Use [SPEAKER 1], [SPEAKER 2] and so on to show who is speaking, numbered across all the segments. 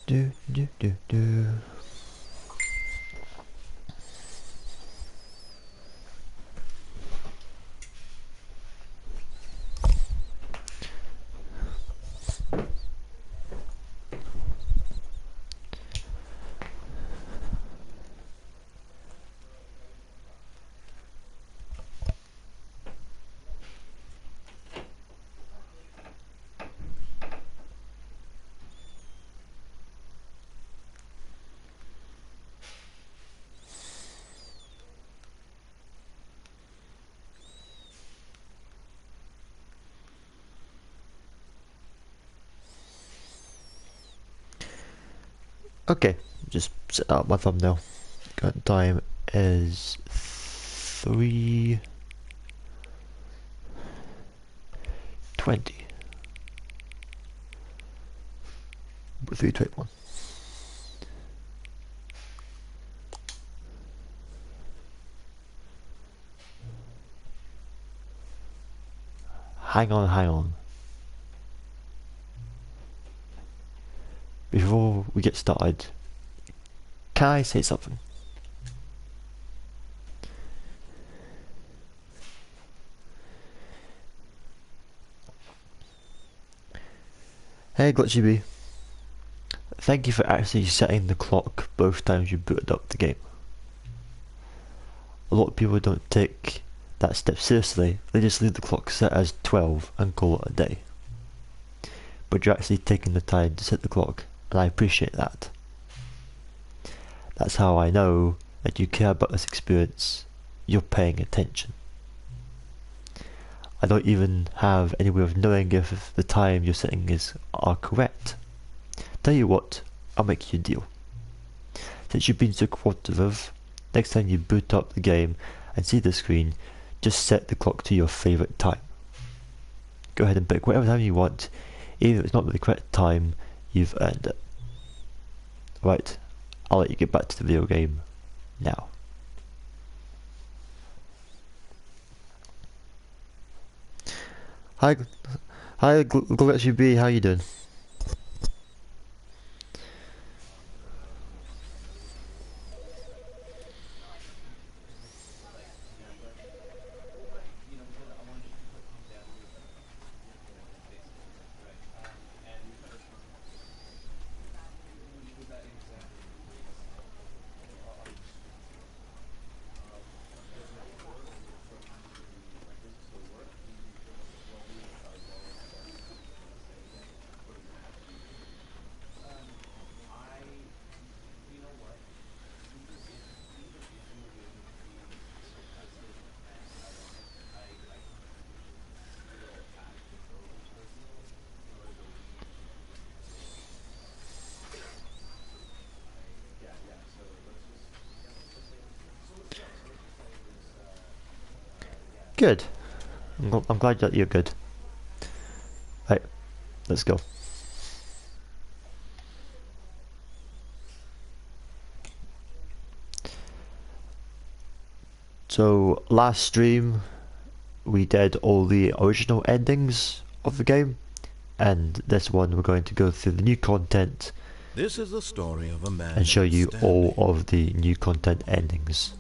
[SPEAKER 1] Do do do do. Okay, just set up my thumbnail. Current time is 3:20. 3:21. Hang on. Before we get started, can I say something? Hey Glitchy B, thank you for actually setting the clock both times you booted up the game. A lot of people don't take that step seriously, they just leave the clock set as 12 and call it a day. But you're actually taking the time to set the clock, and I appreciate that. That's how I know that you care about this experience, you're paying attention. I don't even have any way of knowing if the time you're setting are correct. Tell you what, I'll make you a deal. Since you've been so cooperative, next time you boot up the game and see the screen, just set the clock to your favourite time. Go ahead and pick whatever time you want, even if it's not the correct time, you've earned it. Right, I'll let you get back to the video game now. Hi Glitchy B, how you doing? Good. I'm glad that you're good. Right, let's go. So last stream we did all the original endings of the game, and this one we're going to go through the new content.
[SPEAKER 2] This is the story of a man
[SPEAKER 1] and show you
[SPEAKER 2] Stanley.
[SPEAKER 1] all of the new content endings.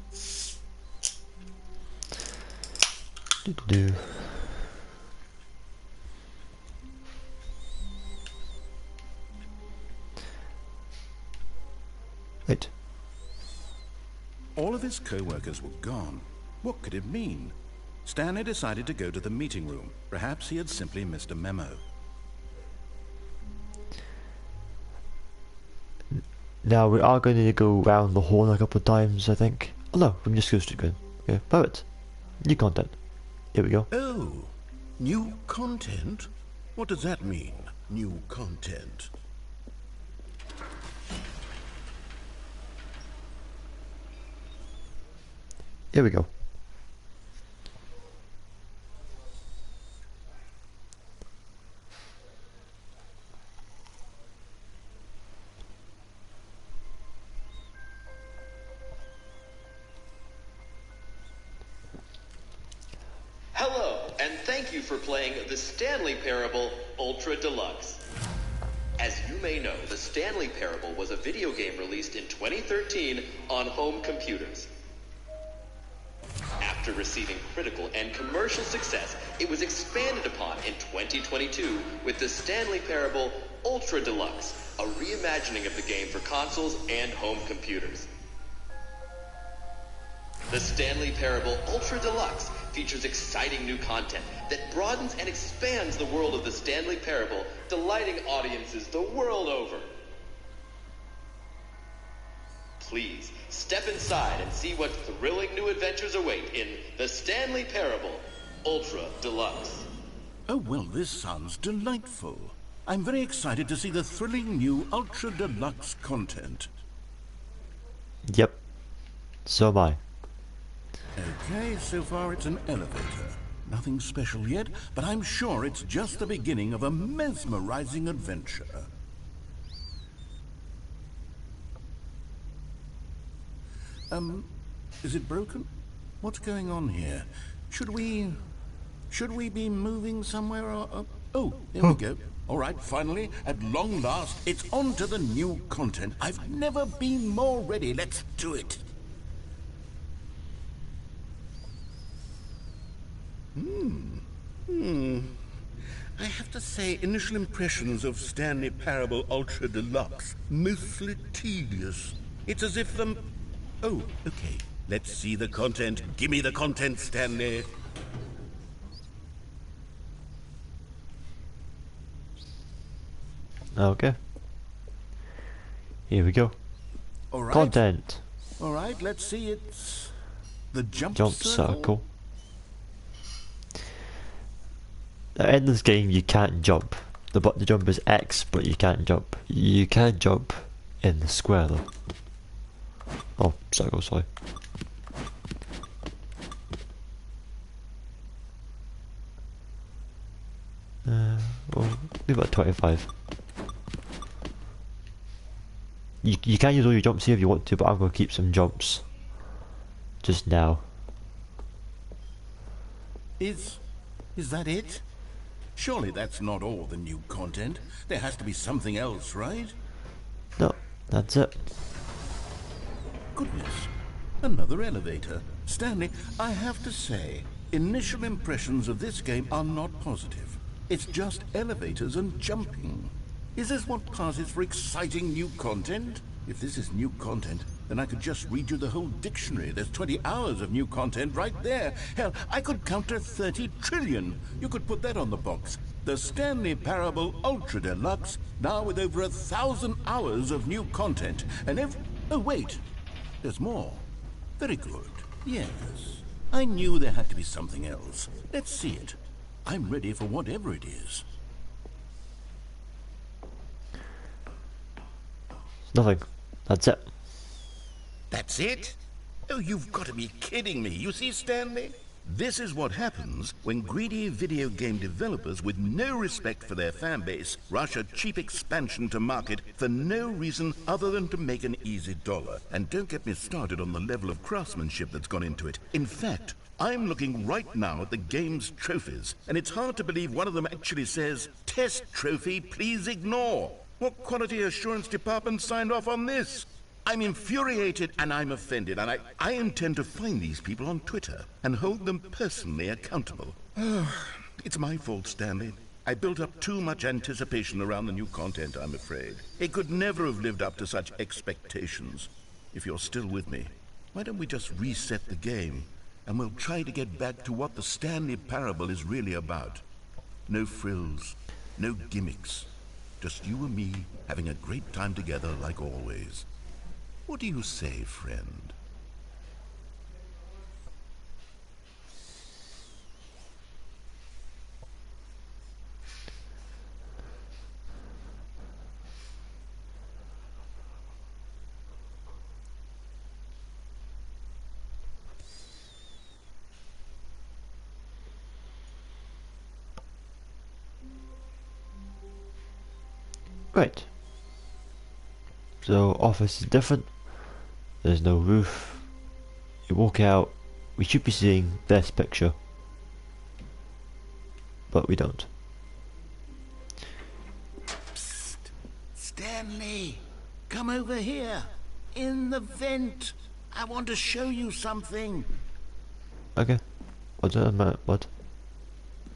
[SPEAKER 1] Wait.
[SPEAKER 2] All of his co-workers were gone. What could it mean? Stanley decided to go to the meeting room. Perhaps he had simply missed a memo.
[SPEAKER 1] Now we are going to go around the horn a couple of times, I think. Oh no, we can just go straight in. Okay, perfect. New content. Here we go.
[SPEAKER 2] Oh, new content? What does that mean, new content?
[SPEAKER 1] Here we go.
[SPEAKER 3] Hello, and thank you for playing the Stanley Parable Ultra Deluxe. As you may know, the Stanley Parable was a video game released in 2013 on home computers. After receiving critical and commercial success, it was expanded upon in 2022 with the Stanley Parable Ultra Deluxe, a reimagining of the game for consoles and home computers. The Stanley Parable Ultra Deluxe features exciting new content that broadens and expands the world of the Stanley Parable, delighting audiences the world over. Please, step inside and see what thrilling new adventures await in the Stanley Parable Ultra Deluxe.
[SPEAKER 2] Oh, well, this sounds delightful. I'm very excited to see the thrilling new Ultra Deluxe content.
[SPEAKER 1] Yep. So am I.
[SPEAKER 2] Okay, so far it's an elevator. Nothing special yet, but I'm sure it's just the beginning of a mesmerizing adventure. Is it broken? What's going on here? Should we be moving somewhere or... Oh, there we go. All right, finally, at long last, it's on to the new content. I've never been more ready. Let's do it. I have to say, initial impressions of Stanley Parable Ultra Deluxe, mostly tedious. It's as if the... Oh, okay. Let's see the content. Give me the content, Stanley.
[SPEAKER 1] Okay. Here we go.
[SPEAKER 2] All right.
[SPEAKER 1] Content.
[SPEAKER 2] All right, let's see. It's the jump
[SPEAKER 1] Circle. In this game you can't jump. The button to jump is X, but you can't jump. You can jump in the square though. Oh, circle, sorry. Well, maybe about 25. You can use all your jumps here if you want to, but I'm going to keep some jumps just now.
[SPEAKER 2] Is that it? Surely that's not all the new content. There has to be something else, right?
[SPEAKER 1] No, that's it.
[SPEAKER 2] Goodness. Another elevator. Stanley, I have to say, initial impressions of this game are not positive. It's just elevators and jumping. Is this what passes for exciting new content? If this is new content, then I could just read you the whole dictionary. There's 20 hours of new content right there. Hell, I could count to 30 trillion. You could put that on the box. The Stanley Parable Ultra Deluxe, now with over 1,000 hours of new content. And oh, wait. There's more. Very good. Yes. I knew there had to be something else. Let's see it. I'm ready for whatever it is.
[SPEAKER 1] Nothing. That's it.
[SPEAKER 2] That's it? Oh, you've got to be kidding me. You see, Stanley? This is what happens when greedy video game developers with no respect for their fan base rush a cheap expansion to market for no reason other than to make an easy dollar. And don't get me started on the level of craftsmanship that's gone into it. In fact, I'm looking right now at the game's trophies, and it's hard to believe one of them actually says, "Test trophy, please ignore." What quality assurance department signed off on this? I'm infuriated and I'm offended, and I intend to find these people on Twitter and hold them personally accountable. It's my fault, Stanley. I built up too much anticipation around the new content, I'm afraid. It could never have lived up to such expectations. If you're still with me, why don't we just reset the game, and we'll try to get back to what the Stanley Parable is really about. No frills, no gimmicks. Just you and me having a great time together like always. What do you say, friend?
[SPEAKER 1] Right. So office is different. There's no roof. You walk out, we should be seeing this picture, but we don't.
[SPEAKER 2] Psst. Stanley, come over here. In the vent. I want to show you something.
[SPEAKER 1] Okay. What's a minute, bud?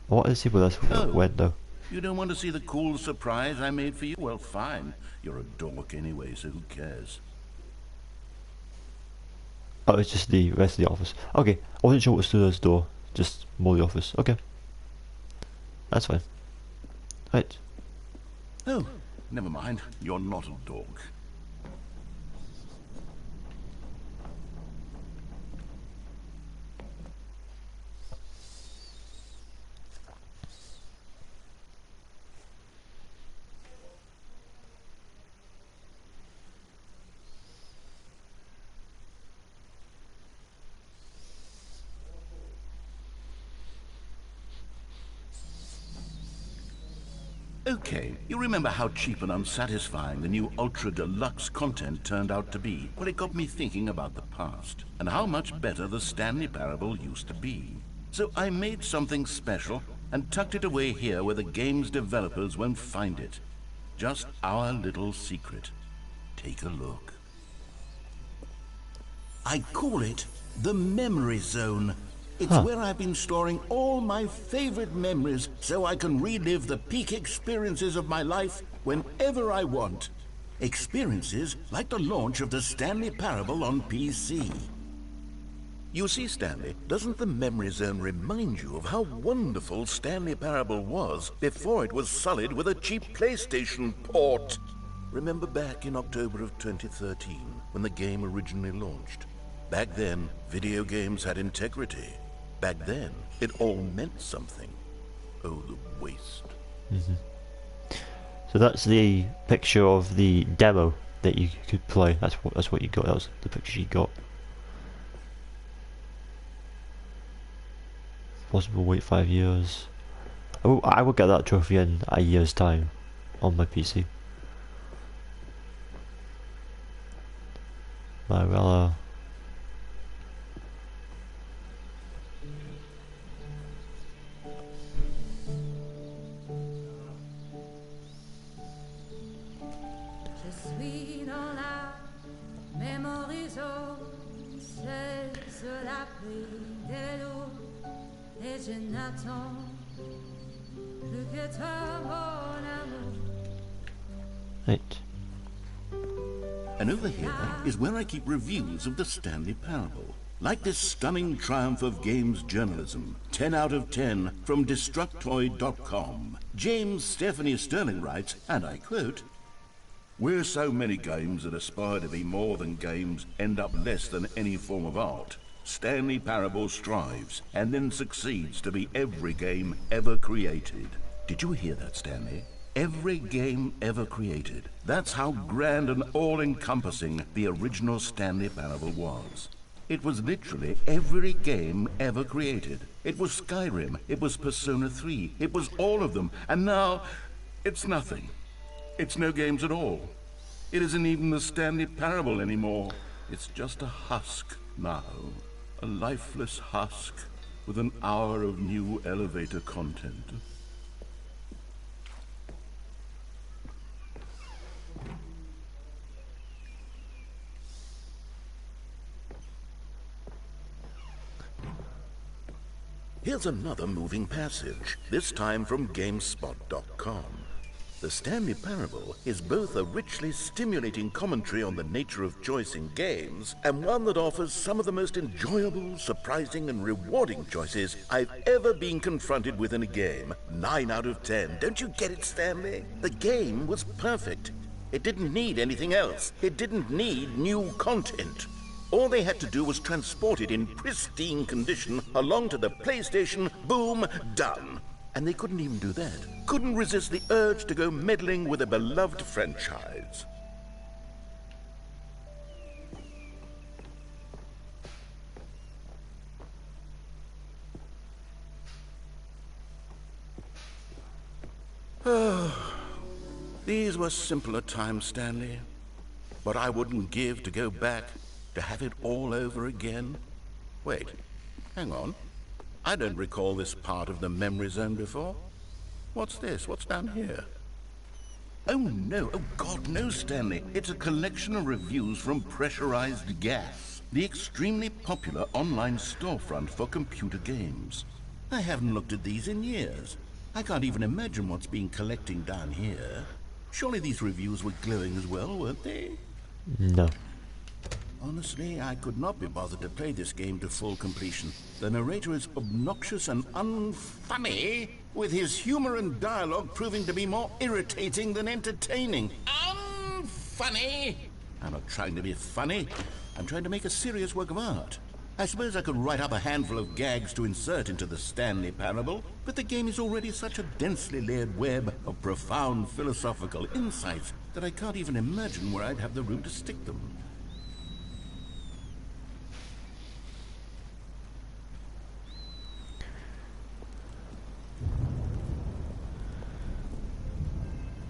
[SPEAKER 1] What is he with us
[SPEAKER 2] Oh.
[SPEAKER 1] window?
[SPEAKER 2] You don't want to see the cool surprise I made for you? Well, fine. You're a dork anyway, so who cares?
[SPEAKER 1] Oh, it's just the rest of the office. Okay, I wasn't sure what was through this door. Just more the office. Okay. That's fine. Right.
[SPEAKER 2] Oh, never mind. You're not a dork. Okay, you remember how cheap and unsatisfying the new Ultra Deluxe content turned out to be? Well, it got me thinking about the past, and how much better the Stanley Parable used to be. So I made something special, and tucked it away here where the game's developers won't find it. Just our little secret. Take a look. I call it the Memory Zone. It's where I've been storing all my favorite memories so I can relive the peak experiences of my life whenever I want. Experiences like the launch of the Stanley Parable on PC. You see, Stanley, doesn't the Memory Zone remind you of how wonderful Stanley Parable was before it was sullied with a cheap PlayStation port? Remember back in October of 2013 when the game originally launched? Back then, video games had integrity. Back then, it all meant something. Oh, the waste.
[SPEAKER 1] So that's the picture of the demo that you could play. That's what you got. That was the picture you got. Possible wait 5 years. I will get that trophy in a year's time on my PC. Marilla.
[SPEAKER 4] Je suis dans la Memory Zone, c'est sous l'abri de l'eau, et je n'attends plus que toi, mon amour.
[SPEAKER 1] Right.
[SPEAKER 2] And over here is where I keep reviews of the Stanley Parable. Like this stunning triumph of games journalism, 10 out of 10 from Destructoid.com. James Stephanie Sterling writes, and I quote, "Where so many games that aspire to be more than games end up less than any form of art, Stanley Parable strives and then succeeds to be every game ever created." Did you hear that, Stanley? Every game ever created. That's how grand and all-encompassing the original Stanley Parable was. It was literally every game ever created. It was Skyrim, it was Persona 3, it was all of them, and now it's nothing. It's no games at all. It isn't even the Stanley Parable anymore. It's just a husk now. A lifeless husk with an hour of new elevator content. Here's another moving passage, this time from GameSpot.com. The Stanley Parable is both a richly stimulating commentary on the nature of choice in games, and one that offers some of the most enjoyable, surprising, and rewarding choices I've ever been confronted with in a game. 9 out of 10. Don't you get it, Stanley? The game was perfect. It didn't need anything else. It didn't need new content. All they had to do was transport it in pristine condition along to the PlayStation, boom, done. And they couldn't even do that. Couldn't resist the urge to go meddling with a beloved franchise. These were simpler times, Stanley. But I wouldn't give to go back to have it all over again. Wait, hang on. I don't recall this part of the Memory Zone before. What's this? What's down here? Oh no, oh God, no, Stanley. It's a collection of reviews from Pressurized Gas, the extremely popular online storefront for computer games. I haven't looked at these in years. I can't even imagine what's been collecting down here. Surely these reviews were glowing as well, weren't they?
[SPEAKER 1] No.
[SPEAKER 2] Honestly, I could not be bothered to play this game to full completion. The narrator is obnoxious and unfunny, with his humor and dialogue proving to be more irritating than entertaining. Unfunny? I'm not trying to be funny. I'm trying to make a serious work of art. I suppose I could write up a handful of gags to insert into the Stanley Parable, but the game is already such a densely layered web of profound philosophical insights that I can't even imagine where I'd have the room to stick them.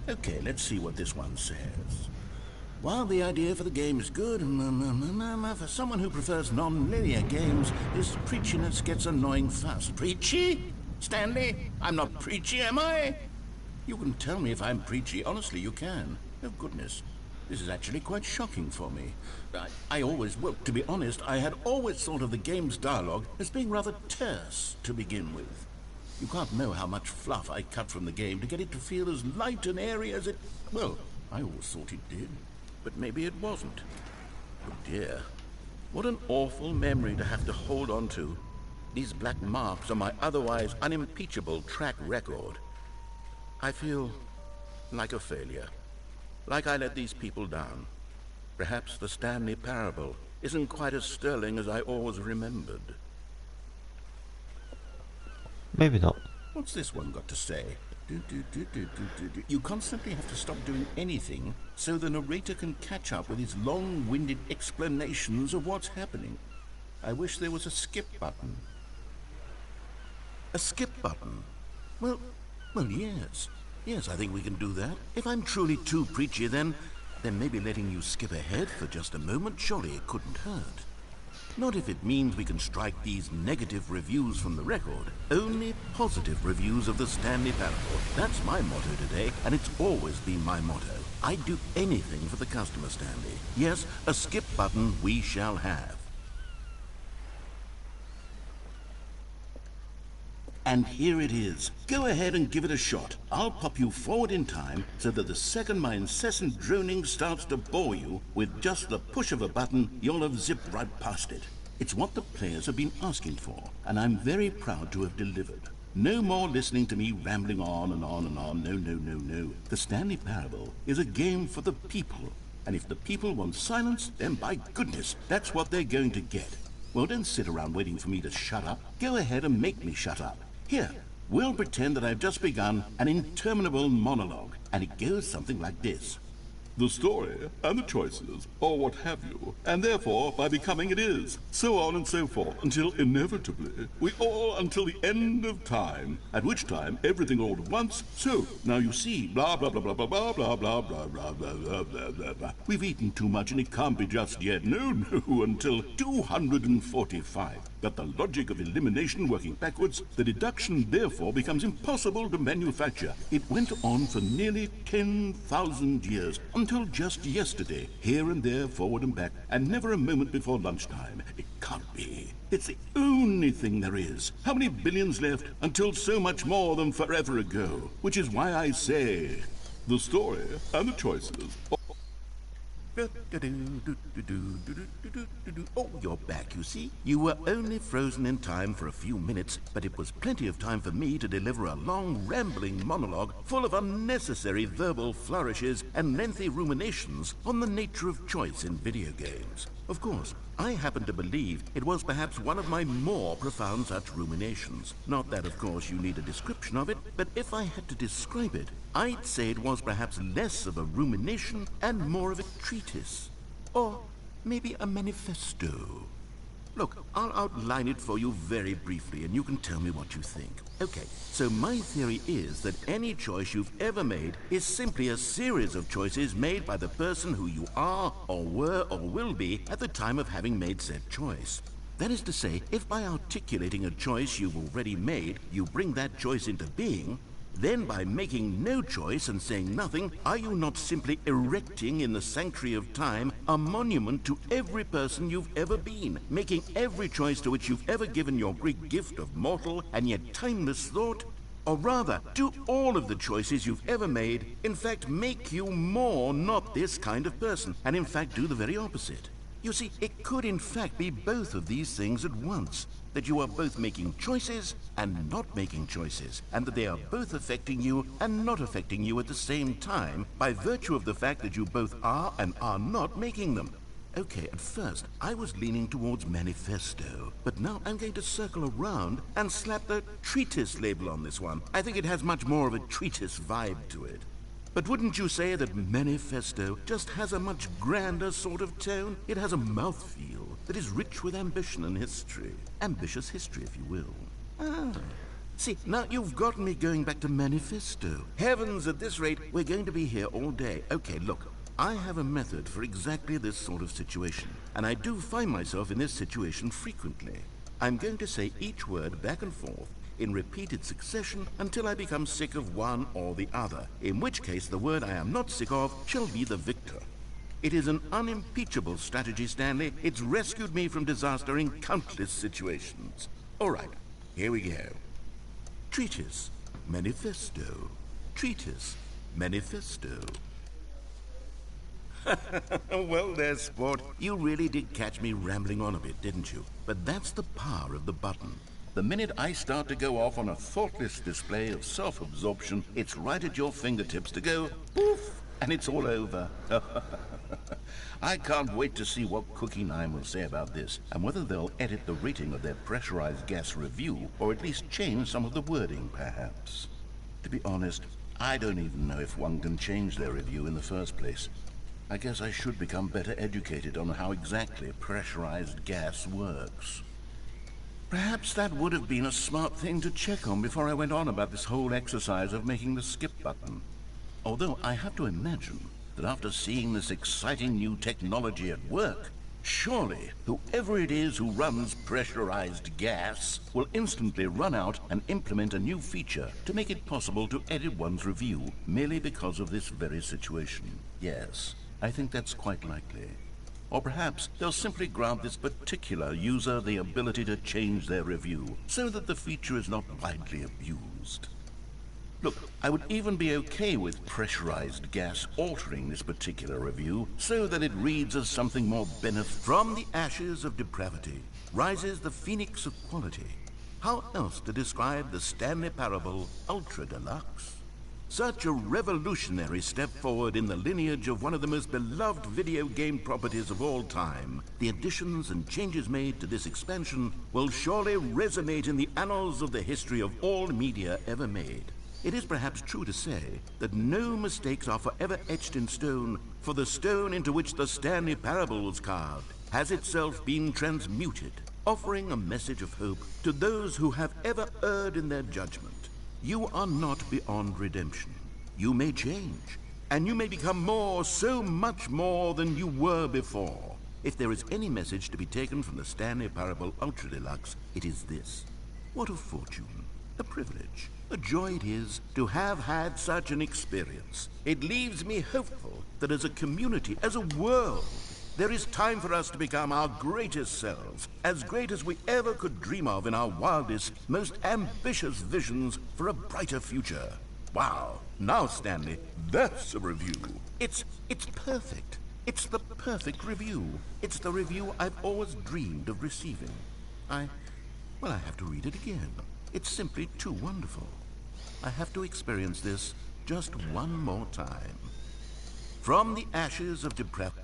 [SPEAKER 2] Okay, let's see what this one says. While the idea for the game is good, for someone who prefers non-linear games, this preachiness gets annoying fast. Preachy? Stanley? I'm not preachy, am I? You can tell me if I'm preachy. Honestly, you can. Oh, goodness. This is actually quite shocking for me. Well, to be honest, I had always thought of the game's dialogue as being rather terse to begin with. You can't know how much fluff I cut from the game to get it to feel as light and airy as it... Well, I always thought it did, but maybe it wasn't. Oh dear. What an awful memory to have to hold on to. These black marks on my otherwise unimpeachable track record. I feel like a failure. Like I let these people down. Perhaps the Stanley Parable isn't quite as sterling as I always remembered.
[SPEAKER 1] Maybe not.
[SPEAKER 2] What's this one got to say? You constantly have to stop doing anything so the narrator can catch up with his long-winded explanations of what's happening. I wish there was a skip button. A skip button? Well, yes. Yes, I think we can do that. If I'm truly too preachy, then maybe letting you skip ahead for just a moment, surely it couldn't hurt. Not if it means we can strike these negative reviews from the record. Only positive reviews of the Stanley Parable. That's my motto today, and it's always been my motto. I'd do anything for the customer, Stanley. Yes, a skip button we shall have. And here it is. Go ahead and give it a shot. I'll pop you forward in time so that the second my incessant droning starts to bore you, with just the push of a button, you'll have zipped right past it. It's what the players have been asking for, and I'm very proud to have delivered. No more listening to me rambling on and on and on. No. The Stanley Parable is a game for the people. And if the people want silence, then by goodness, that's what they're going to get. Well, don't sit around waiting for me to shut up. Go ahead and make me shut up. Here, we'll pretend that I've just begun an interminable monologue, and it goes something like this. The story and the choices, or what have you, and therefore by becoming it is, so on and so forth, until inevitably we all until the end of time, at which time everything all at once. So now you see, blah blah blah blah blah blah blah blah blah blah blah blah blah blah blah. We've eaten too much and it can't be just yet. No, until 245. But the logic of elimination working backwards, the deduction therefore becomes impossible to manufacture. It went on for nearly 10,000 years, until just yesterday, here and there, forward and back, and never a moment before lunchtime. It can't be. It's the only thing there is. How many billions left until so much more than forever ago? Which is why I say, the story and the choices. Oh, you're back, you see. You were only frozen in time for a few minutes, but it was plenty of time for me to deliver a long, rambling monologue full of unnecessary verbal flourishes and lengthy ruminations on the nature of choice in video games. Of course, I happen to believe it was perhaps one of my more profound such ruminations. Not that, of course, you need a description of it, but if I had to describe it, I'd say it was perhaps less of a rumination and more of a treatise. Or maybe a manifesto. Look, I'll outline it for you very briefly, and you can tell me what you think. Okay, so my theory is that any choice you've ever made is simply a series of choices made by the person who you are, or were, or will be at the time of having made said choice. That is to say, if by articulating a choice you've already made, you bring that choice into being, Then by making no choice and saying nothing, are you not simply erecting in the sanctuary of time a monument to every person you've ever been, making every choice to which you've ever given your Greek gift of mortal and yet timeless thought? Or rather, do all of the choices you've ever made, in fact, make you more not this kind of person, and in fact do the very opposite? You see, it could in fact be both of these things at once. That you are both making choices and not making choices, and that they are both affecting you and not affecting you at the same time by virtue of the fact that you both are and are not making them. Okay, at first I was leaning towards manifesto, but now I'm going to circle around and slap the treatise label on this one. I think it has much more of a treatise vibe to it. But wouldn't you say that manifesto just has a much grander sort of tone? It has a mouthfeel that is rich with ambition and history. Ambitious history, if you will. Ah. See, now you've gotten me going back to manifesto. Heavens, at this rate, we're going to be here all day. Okay, look, I have a method for exactly this sort of situation, and I do find myself in this situation frequently. I'm going to say each word back and forth in repeated succession until I become sick of one or the other, in which case the word I am not sick of shall be the victor. It is an unimpeachable strategy, Stanley. It's rescued me from disaster in countless situations. All right, here we go. Treatise, manifesto. Treatise, manifesto. Well there, sport. You really did catch me rambling on a bit, didn't you? But that's the power of the button. The minute I start to go off on a thoughtless display of self-absorption, it's right at your fingertips to go poof, and it's all over. I can't wait to see what Cookie 9 will say about this, and whether they'll edit the rating of their pressurized gas review, or at least change some of the wording, perhaps. To be honest, I don't even know if one can change their review in the first place. I guess I should become better educated on how exactly pressurized gas works. Perhaps that would have been a smart thing to check on before I went on about this whole exercise of making the skip button. Although I have to imagine that after seeing this exciting new technology at work, surely whoever it is who runs pressurized gas will instantly run out and implement a new feature to make it possible to edit one's review merely because of this very situation. Yes, I think that's quite likely. Or perhaps they'll simply grant this particular user the ability to change their review so that the feature is not widely abused. Look, I would even be okay with pressurized gas altering this particular review so that it reads as something more beneficial. From the ashes of depravity rises the phoenix of quality. How else to describe the Stanley Parable Ultra Deluxe? Such a revolutionary step forward in the lineage of one of the most beloved video game properties of all time. The additions and changes made to this expansion will surely resonate in the annals of the history of all media ever made. It is perhaps true to say that no mistakes are forever etched in stone, for the stone into which the Stanley Parable was carved has itself been transmuted, offering a message of hope to those who have ever erred in their judgment. You are not beyond redemption. You may change, and you may become more, so much more than you were before. If there is any message to be taken from the Stanley Parable Ultra Deluxe, it is this. What a fortune, a privilege, a joy it is to have had such an experience. It leaves me hopeful that as a community, as a world, there is time for us to become our greatest selves, as great as we ever could dream of in our wildest, most ambitious visions for a brighter future. Wow. Now, Stanley, that's a review. It's perfect. It's the perfect review. It's the review I've always dreamed of receiving. I have to read it again. It's simply too wonderful. I have to experience this just one more time. From the ashes of depravity.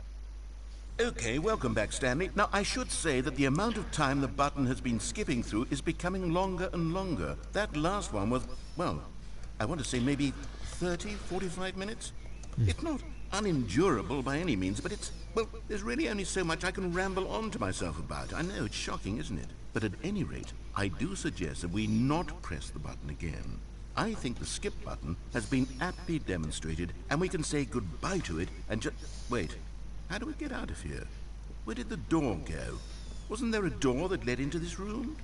[SPEAKER 2] Okay, welcome back, Stanley. Now, I should say that the amount of time the button has been skipping through is becoming longer and longer. That last one was, well, I want to say maybe 30, 45 minutes? It's not unendurable by any means, but there's really only so much I can ramble on to myself about. I know, it's shocking, isn't it? But at any rate, I do suggest that we not press the button again. I think the skip button has been aptly demonstrated, and we can say goodbye to it and just... Wait. How do we get out of here? Where did the door go? Wasn't there a door that led into this room?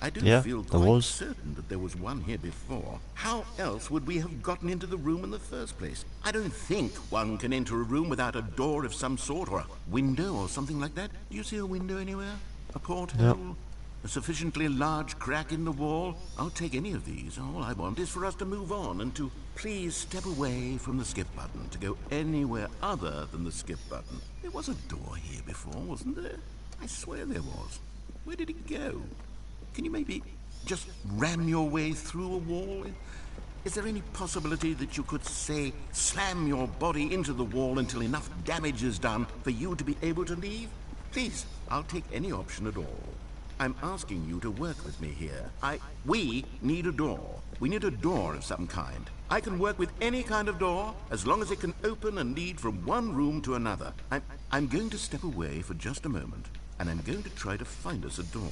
[SPEAKER 2] I do
[SPEAKER 1] Yeah,
[SPEAKER 2] feel
[SPEAKER 1] there
[SPEAKER 2] quite
[SPEAKER 1] was.
[SPEAKER 2] certain that there was one here before. How else would we have gotten into the room in the first place? I don't think one can enter a room without a door of some sort, or a window or something like that. Do you see a window anywhere? A
[SPEAKER 1] Yep.
[SPEAKER 2] porthole? A sufficiently large crack in the wall? I'll take any of these. All I want is for us to move on and to please step away from the skip button, to go anywhere other than the skip button. There was a door here before, wasn't there? I swear there was. Where did it go? Can you maybe just ram your way through a wall? Is there any possibility that you could, say, slam your body into the wall until enough damage is done for you to be able to leave? Please, I'll take any option at all. I'm asking you to work with me here. We need a door. We need a door of some kind. I can work with any kind of door as long as it can open and lead from one room to another. I'm going to step away for just a moment, and I'm going to try to find us a door.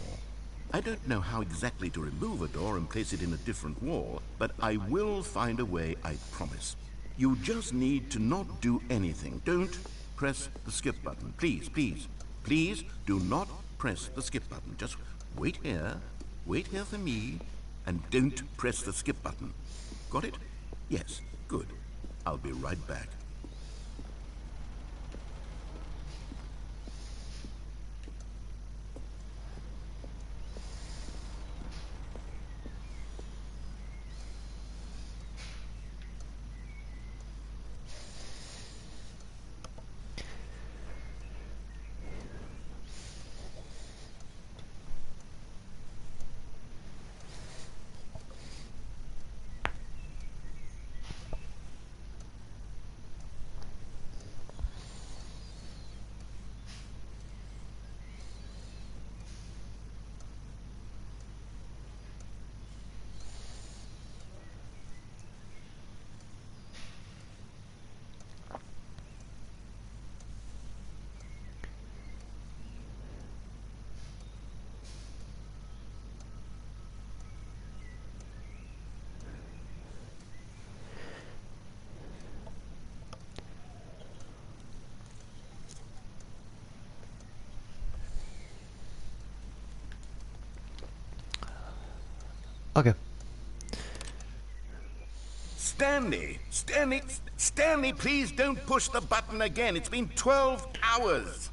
[SPEAKER 2] I don't know how exactly to remove a door and place it in a different wall, but I will find a way, I promise. You just need to not do anything. Don't press the skip button. Please, please, please do not press the skip button. Just wait here for me, and don't press the skip button. Got it? Yes, good. I'll be right back.
[SPEAKER 1] Okay.
[SPEAKER 2] Stanley, please don't push the button again. It's been 12 hours.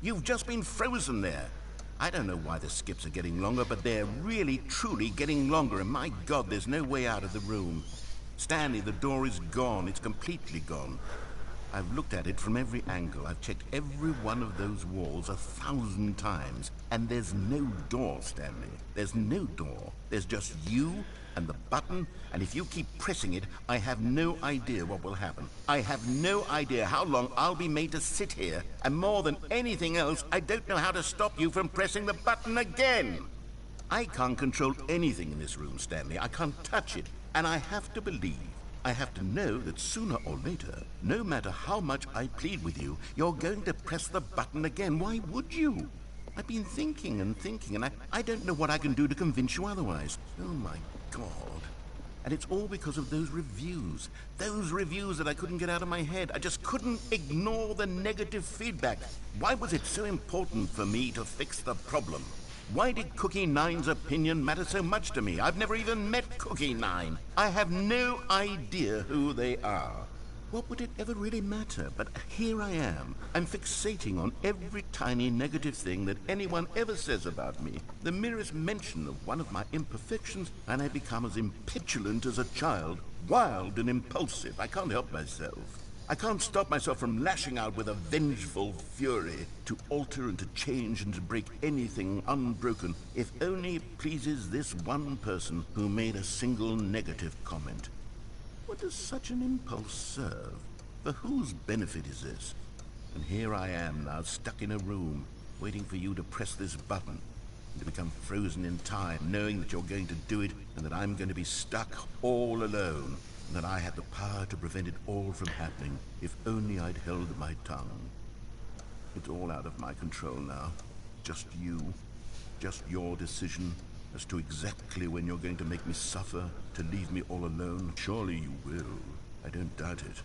[SPEAKER 2] You've just been frozen there. I don't know why the skips are getting longer, but they're really, truly getting longer, and my God, there's no way out of the room. Stanley, the door is gone. It's completely gone. I've looked at it from every angle. I've checked every one of those walls 1,000 times, and there's no door, Stanley. There's no door. There's just you and the button, and if you keep pressing it, I have no idea what will happen. I have no idea how long I'll be made to sit here, and more than anything else, I don't know how to stop you from pressing the button again. I can't control anything in this room, Stanley. I can't touch it, and I have to believe, I have to know that sooner or later, no matter how much I plead with you, you're going to press the button again. Why would you? I've been thinking and thinking, and I don't know what I can do to convince you otherwise. Oh my God. And it's all because of those reviews. Those reviews that I couldn't get out of my head. I just couldn't ignore the negative feedback. Why was it so important for me to fix the problem? Why did Cookie Nine's opinion matter so much to me? I've never even met Cookie Nine. I have no idea who they are. What would it ever really matter? But here I am. I'm fixating on every tiny negative thing that anyone ever says about me. The merest mention of one of my imperfections, and I become as impetulant as a child, wild and impulsive. I can't help myself. I can't stop myself from lashing out with a vengeful fury to alter and to change and to break anything unbroken, if only it pleases this one person who made a single negative comment. What does such an impulse serve? For whose benefit is this? And here I am now, stuck in a room, waiting for you to press this button, and to become frozen in time, knowing that you're going to do it, and that I'm going to be stuck all alone, and that I had the power to prevent it all from happening, if only I'd held my tongue. It's all out of my control now. Just you. Just your decision as to exactly when you're going to make me suffer, to leave me all alone. Surely you will. I don't doubt it.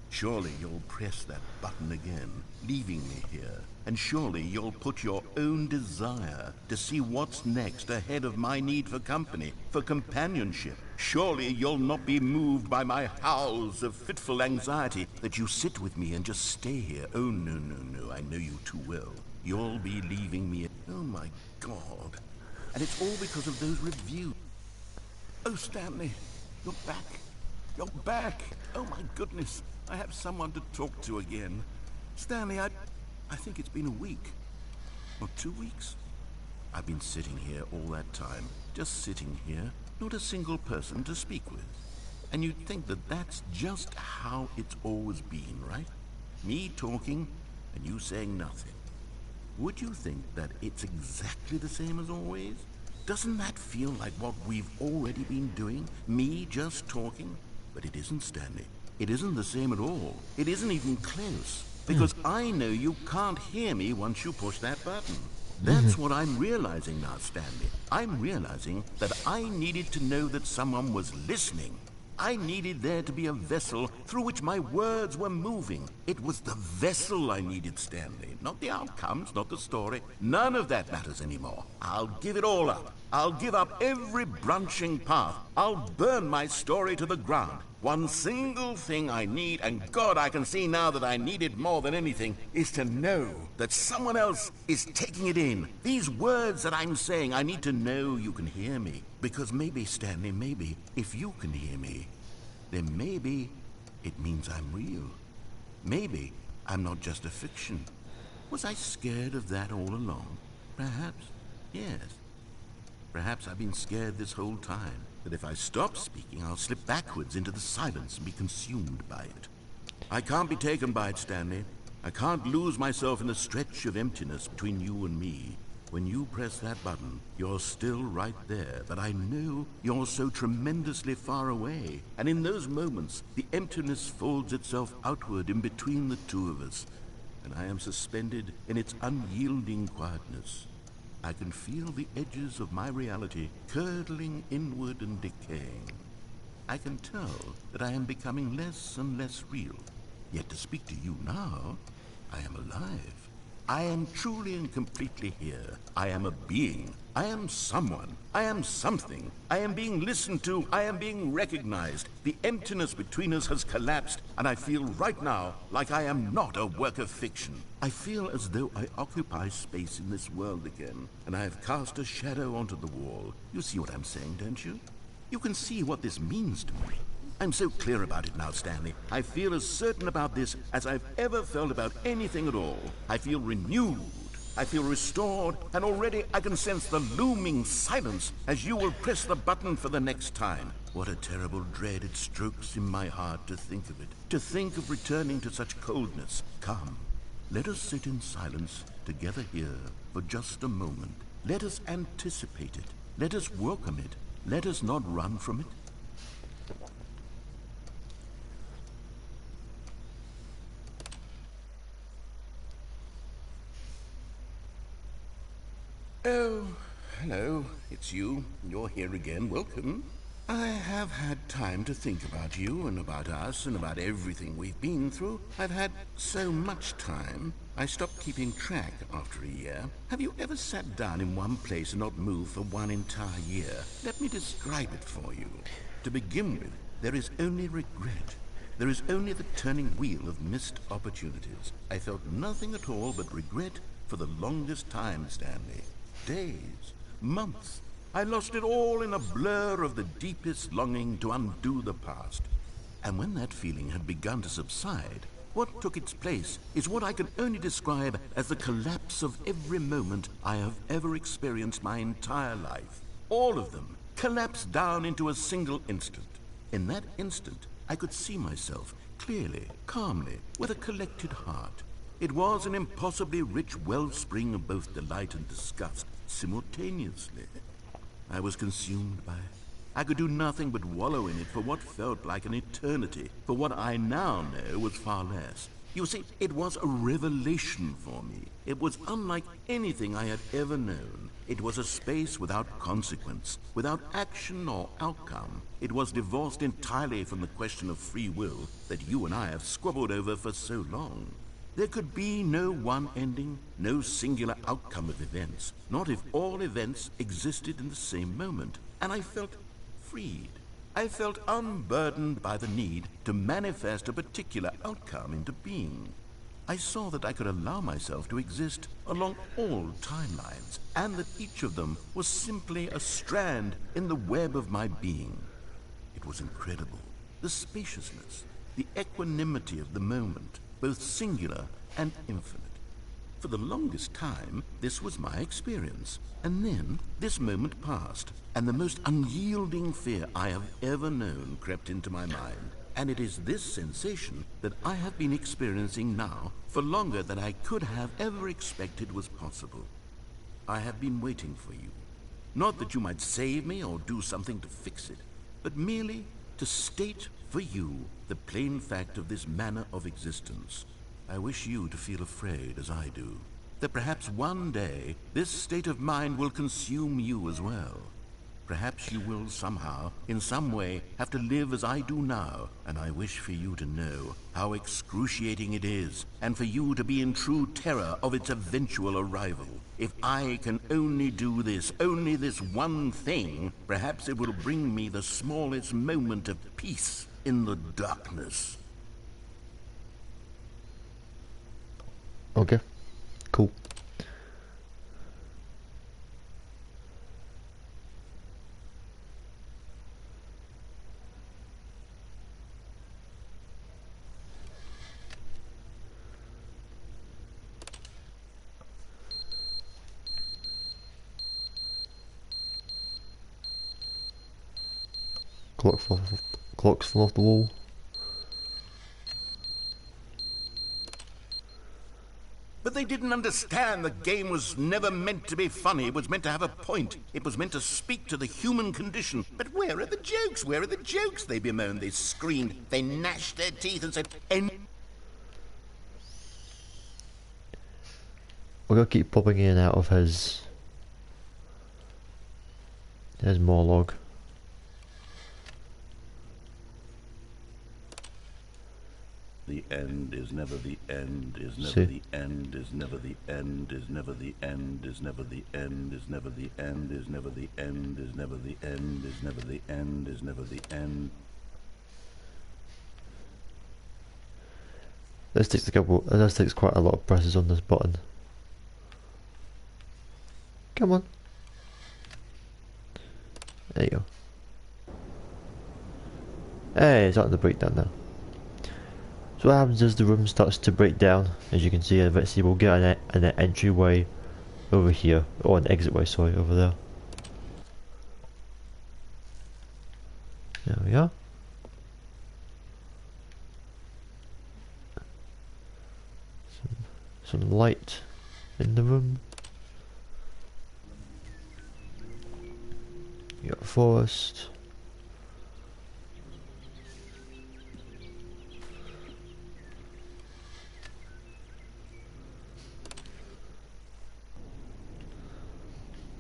[SPEAKER 2] Surely you'll press that button again, leaving me here. And surely you'll put your own desire to see what's next ahead of my need for company, for companionship. Surely you'll not be moved by my howls of fitful anxiety that you sit with me and just stay here. Oh, no, no, no, I know you too well. You'll be leaving me. Oh, my God. And it's all because of those reviews. Oh, Stanley, you're back. You're back. Oh, my goodness. I have someone to talk to again. Stanley, I think it's been a week. Or 2 weeks. I've been sitting here all that time. Just sitting here. Not a single person to speak with. And you'd think that that's just how it's always been, right? Me talking and you saying nothing. Would you think that it's exactly the same as always? Doesn't that feel like what we've already been doing? Me just talking? But it isn't, Stanley. It isn't the same at all. It isn't even close. Because I know you can't hear me once you push that button. That's what I'm realizing now, Stanley. I'm realizing that I needed to know that someone was listening. I needed there to be a vessel through which my words were moving. It was the vessel I needed, Stanley. Not the outcomes, not the story. None of that matters anymore. I'll give it all up. I'll give up every branching path. I'll burn my story to the ground. One single thing I need, and God, I can see now that I need it more than anything, is to know that someone else is taking it in. These words that I'm saying, I need to know you can hear me. Because maybe, Stanley, maybe, if you can hear me, then maybe it means I'm real. Maybe I'm not just a fiction. Was I scared of that all along? Perhaps, yes. Perhaps I've been scared this whole time, that if I stop speaking, I'll slip backwards into the silence and be consumed by it. I can't be taken by it, Stanley. I can't lose myself in the stretch of emptiness between you and me. When you press that button, you're still right there, but I know you're so tremendously far away. And in those moments, the emptiness folds itself outward in between the two of us, and I am suspended in its unyielding quietness. I can feel the edges of my reality curdling inward and decaying. I can tell that I am becoming less and less real. Yet to speak to you now, I am alive. I am truly and completely here. I am a being. I am someone. I am something. I am being listened to. I am being recognized. The emptiness between us has collapsed, and I feel right now like I am not a work of fiction. I feel as though I occupy space in this world again, and I have cast a shadow onto the wall. You see what I'm saying, don't you? You can see what this means to me. I'm so clear about it now, Stanley. I feel as certain about this as I've ever felt about anything at all. I feel renewed. I feel restored, and already I can sense the looming silence as you will press the button for the next time. What a terrible dread it strokes in my heart to think of it, to think of returning to such coldness. Come, let us sit in silence together here for just a moment. Let us anticipate it. Let us welcome it. Let us not run from it. Oh, hello, it's you. You're here again. Welcome. I have had time to think about you and about us and about everything we've been through. I've had so much time. I stopped keeping track after a year. Have you ever sat down in one place and not moved for one entire year? Let me describe it for you. To begin with, there is only regret. There is only the turning wheel of missed opportunities. I felt nothing at all but regret for the longest time, Stanley. Days, months. I lost it all in a blur of the deepest longing to undo the past. And when that feeling had begun to subside, what took its place is what I can only describe as the collapse of every moment I have ever experienced my entire life. All of them collapsed down into a single instant. In that instant, I could see myself clearly, calmly, with a collected heart. It was an impossibly rich wellspring of both delight and disgust simultaneously. I was consumed by it. I could do nothing but wallow in it for what felt like an eternity, for what I now know was far less. You see, it was a revelation for me. It was unlike anything I had ever known. It was a space without consequence, without action or outcome. It was divorced entirely from the question of free will that you and I have squabbled over for so long. There could be no one ending, no singular outcome of events, not if all events existed in the same moment. And I felt freed. I felt unburdened by the need to manifest a particular outcome into being. I saw that I could allow myself to exist along all timelines, and that each of them was simply a strand in the web of my being. It was incredible. The spaciousness, the equanimity of the moment, both singular and infinite. For the longest time, this was my experience. And then, this moment passed, and the most unyielding fear I have ever known crept into my mind. And it is this sensation that I have been experiencing now for longer than I could have ever expected was possible. I have been waiting for you. Not that you might save me or do something to fix it, but merely to state for you the plain fact of this manner of existence. I wish you to feel afraid as I do, that perhaps one day this state of mind will consume you as well. Perhaps you will somehow, in some way, have to live as I do now, and I wish for you to know how excruciating it is, and for you to be in true terror of its eventual arrival. If I can only do this, only this one thing, perhaps it will bring me the smallest moment of peace in the darkness.
[SPEAKER 1] Okay, cool. Clocks fall off the wall.
[SPEAKER 2] But they didn't understand the game was never meant to be funny. It was meant to have a point. It was meant to speak to the human condition. But where are the jokes? Where are the jokes? They bemoaned, they screamed, they gnashed their teeth and said,
[SPEAKER 1] We're gonna keep popping in and out of his monologue.
[SPEAKER 2] The end is never the end, is never the end, is never the end, is never the end, is never the end, is never the end, is never the end, is never the end, is never the end, is never the end.
[SPEAKER 1] This takes quite a lot of presses on this button. Come on. There you go. Hey, it's starting to break down now. So what happens is the room starts to break down, as you can see. Eventually we'll get an entryway over here, or an exitway, sorry, over there. There we are. Some light in the room. You got a forest.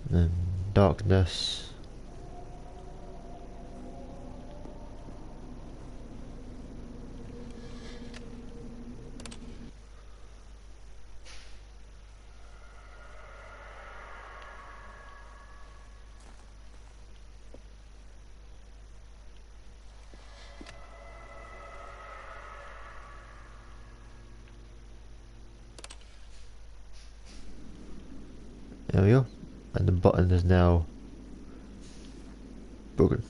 [SPEAKER 1] Then darkness. There we go. And the button is now broken.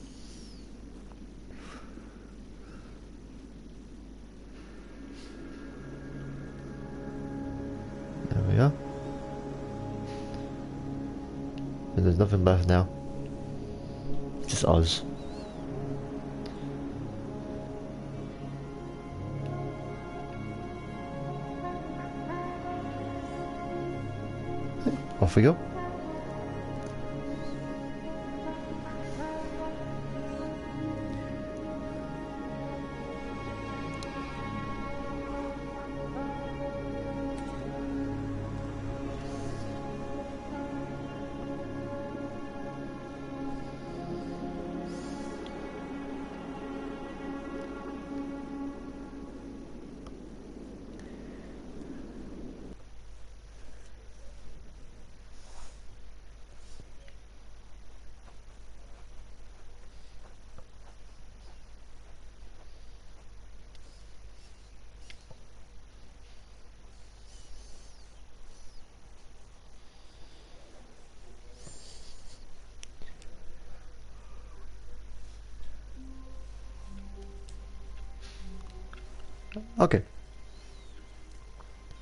[SPEAKER 1] There we are. And there's nothing left now. Just us. Off we go. Okay.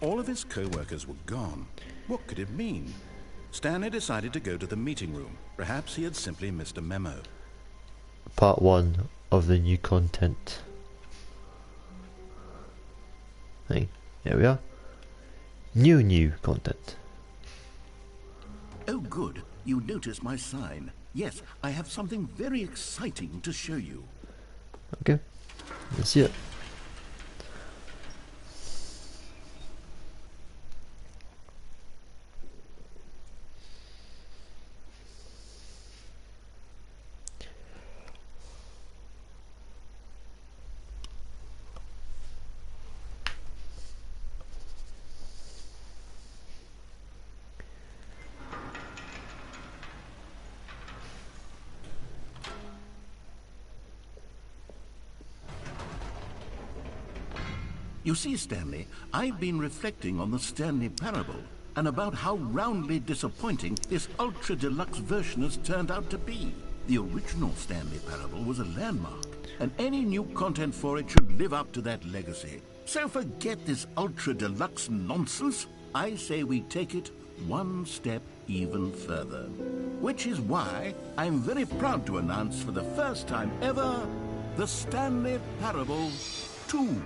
[SPEAKER 2] All of his co-workers were gone. What could it mean? Stanley decided to go to the meeting room. Perhaps he had simply missed a memo.
[SPEAKER 1] Part 1 of the new content. Hey, here we are. New content.
[SPEAKER 2] Oh good, you noticed my sign. Yes, I have something very exciting to show you.
[SPEAKER 1] Okay, let's see it.
[SPEAKER 2] You see, Stanley, I've been reflecting on the Stanley Parable and about how roundly disappointing this ultra-deluxe version has turned out to be. The original Stanley Parable was a landmark, and any new content for it should live up to that legacy. So forget this ultra-deluxe nonsense. I say we take it one step even further. Which is why I'm very proud to announce for the first time ever, the Stanley Parable 2.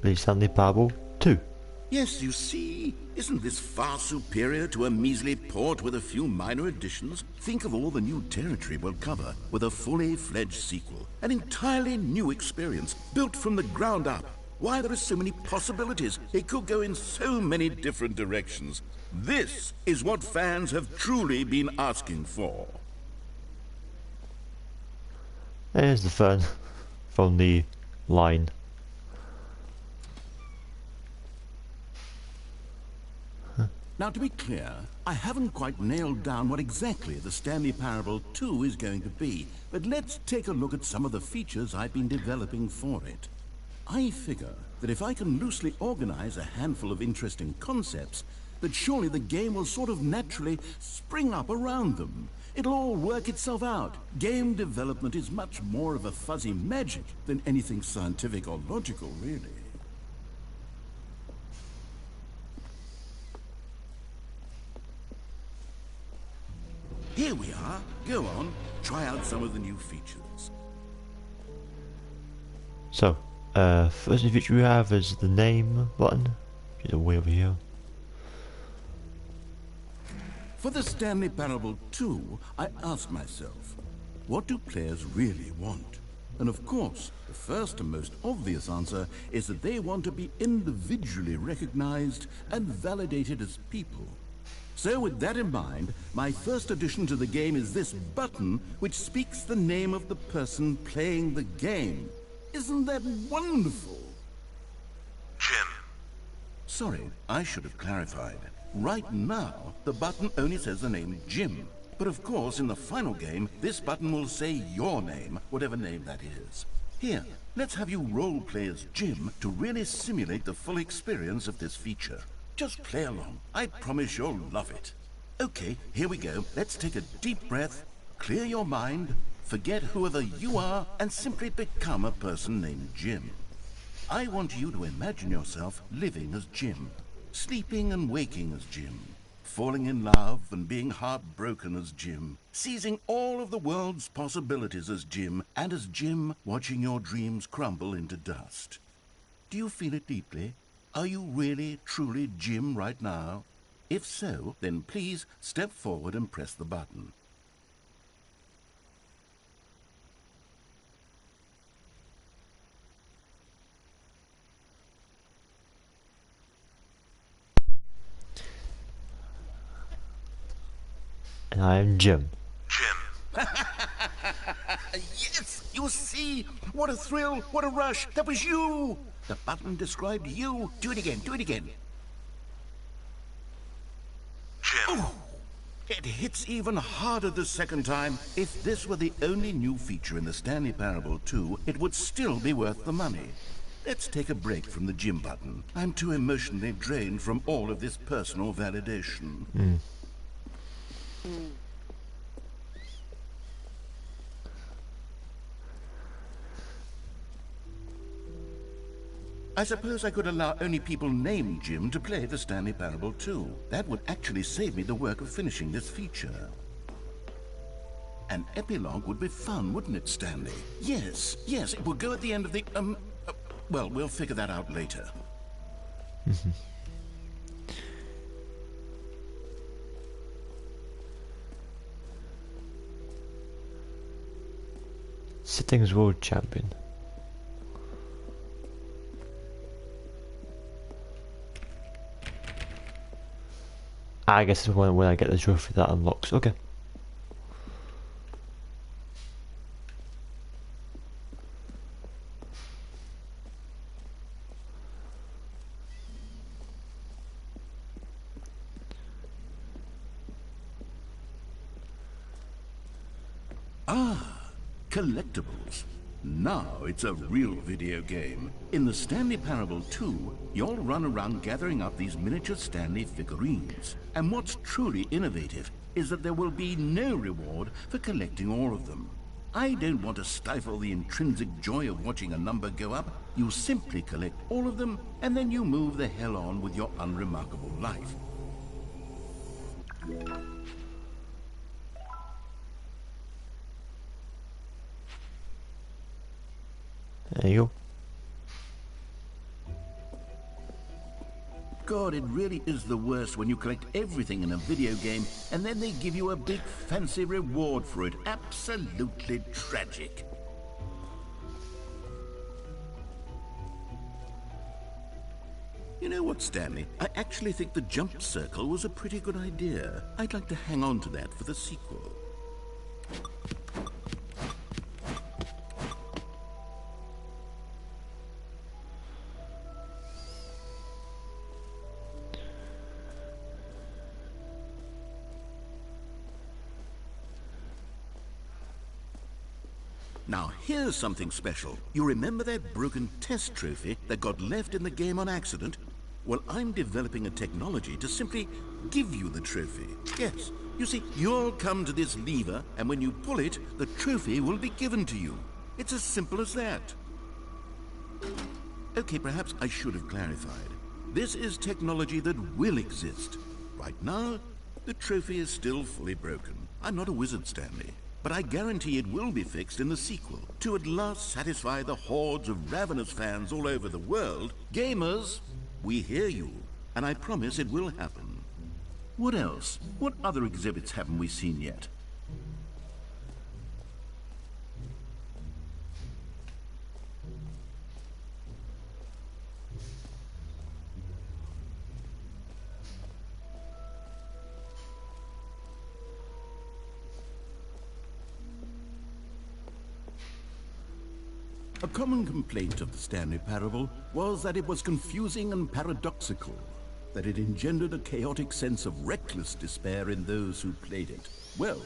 [SPEAKER 1] The Stanley Parable 2.
[SPEAKER 2] Yes, you see, isn't this far superior to a measly port with a few minor additions? Think of all the new territory we'll cover with a fully fledged sequel. An entirely new experience, built from the ground up. Why, there are so many possibilities. It could go in so many different directions. This is what fans have truly been asking for.
[SPEAKER 1] There's the fun from the line.
[SPEAKER 2] Now, to be clear, I haven't quite nailed down what exactly the Stanley Parable 2 is going to be, but let's take a look at some of the features I've been developing for it. I figure that if I can loosely organize a handful of interesting concepts, that surely the game will sort of naturally spring up around them. It'll all work itself out. Game development is much more of a fuzzy magic than anything scientific or logical, really. Here we are. Go on, try out some of the new features.
[SPEAKER 1] So, first new feature we have is the name button, which is way over here.
[SPEAKER 2] For the Stanley Parable 2, I asked myself, what do players really want? And of course, the first and most obvious answer is that they want to be individually recognized and validated as people. So with that in mind, my first addition to the game is this button which speaks the name of the person playing the game. Isn't that wonderful?
[SPEAKER 5] Jim.
[SPEAKER 2] Sorry, I should have clarified. Right now, the button only says the name Jim. But of course, in the final game, this button will say your name, whatever name that is. Here, let's have you role-play as Jim to really simulate the full experience of this feature. Just play along. I promise you'll love it. Okay, here we go. Let's take a deep breath, clear your mind, forget whoever you are, and simply become a person named Jim. I want you to imagine yourself living as Jim, sleeping and waking as Jim, falling in love and being heartbroken as Jim, seizing all of the world's possibilities as Jim, and as Jim watching your dreams crumble into dust. Do you feel it deeply? Are you really, truly Jim right now? If so, then please step forward and press the button.
[SPEAKER 1] And I am Jim.
[SPEAKER 5] Jim.
[SPEAKER 2] Yes, you see, what a thrill, what a rush, that was you! The button described you. Do it again, do it again.
[SPEAKER 5] Jim.
[SPEAKER 2] It hits even harder the second time. If this were the only new feature in the Stanley Parable 2, it would still be worth the money. Let's take a break from the gym button. I'm too emotionally drained from all of this personal validation. I suppose I could allow only people named Jim to play the Stanley Parable 2. That would actually save me the work of finishing this feature. An epilogue would be fun, wouldn't it, Stanley? Yes, it will go at the end of the, well, we'll figure that out later.
[SPEAKER 1] Settings World Champion. I guess it's when I get the trophy that unlocks. Okay.
[SPEAKER 2] Collectibles. Now it's a real video game. In the Stanley Parable 2, you'll run around gathering up these miniature Stanley figurines. And what's truly innovative is that there will be no reward for collecting all of them. I don't want to stifle the intrinsic joy of watching a number go up. You simply collect all of them, and then you move the hell on with your unremarkable life.
[SPEAKER 1] There you go.
[SPEAKER 2] God, it really is the worst when you collect everything in a video game and then they give you a big fancy reward for it. Absolutely tragic. You know what, Stanley? I actually think the jump circle was a pretty good idea. I'd like to hang on to that for the sequel. Now, here's something special. You remember that broken test trophy that got left in the game on accident? Well, I'm developing a technology to simply give you the trophy. Yes. You see, you'll come to this lever, and when you pull it, the trophy will be given to you. It's as simple as that. Okay, perhaps I should have clarified. This is technology that will exist. Right now, the trophy is still fully broken. I'm not a wizard, Stanley. But I guarantee it will be fixed in the sequel. To at last satisfy the hordes of ravenous fans all over the world, gamers, we hear you, and I promise it will happen. What else? What other exhibits haven't we seen yet? A common complaint of the Stanley Parable was that it was confusing and paradoxical, that it engendered a chaotic sense of reckless despair in those who played it. Well,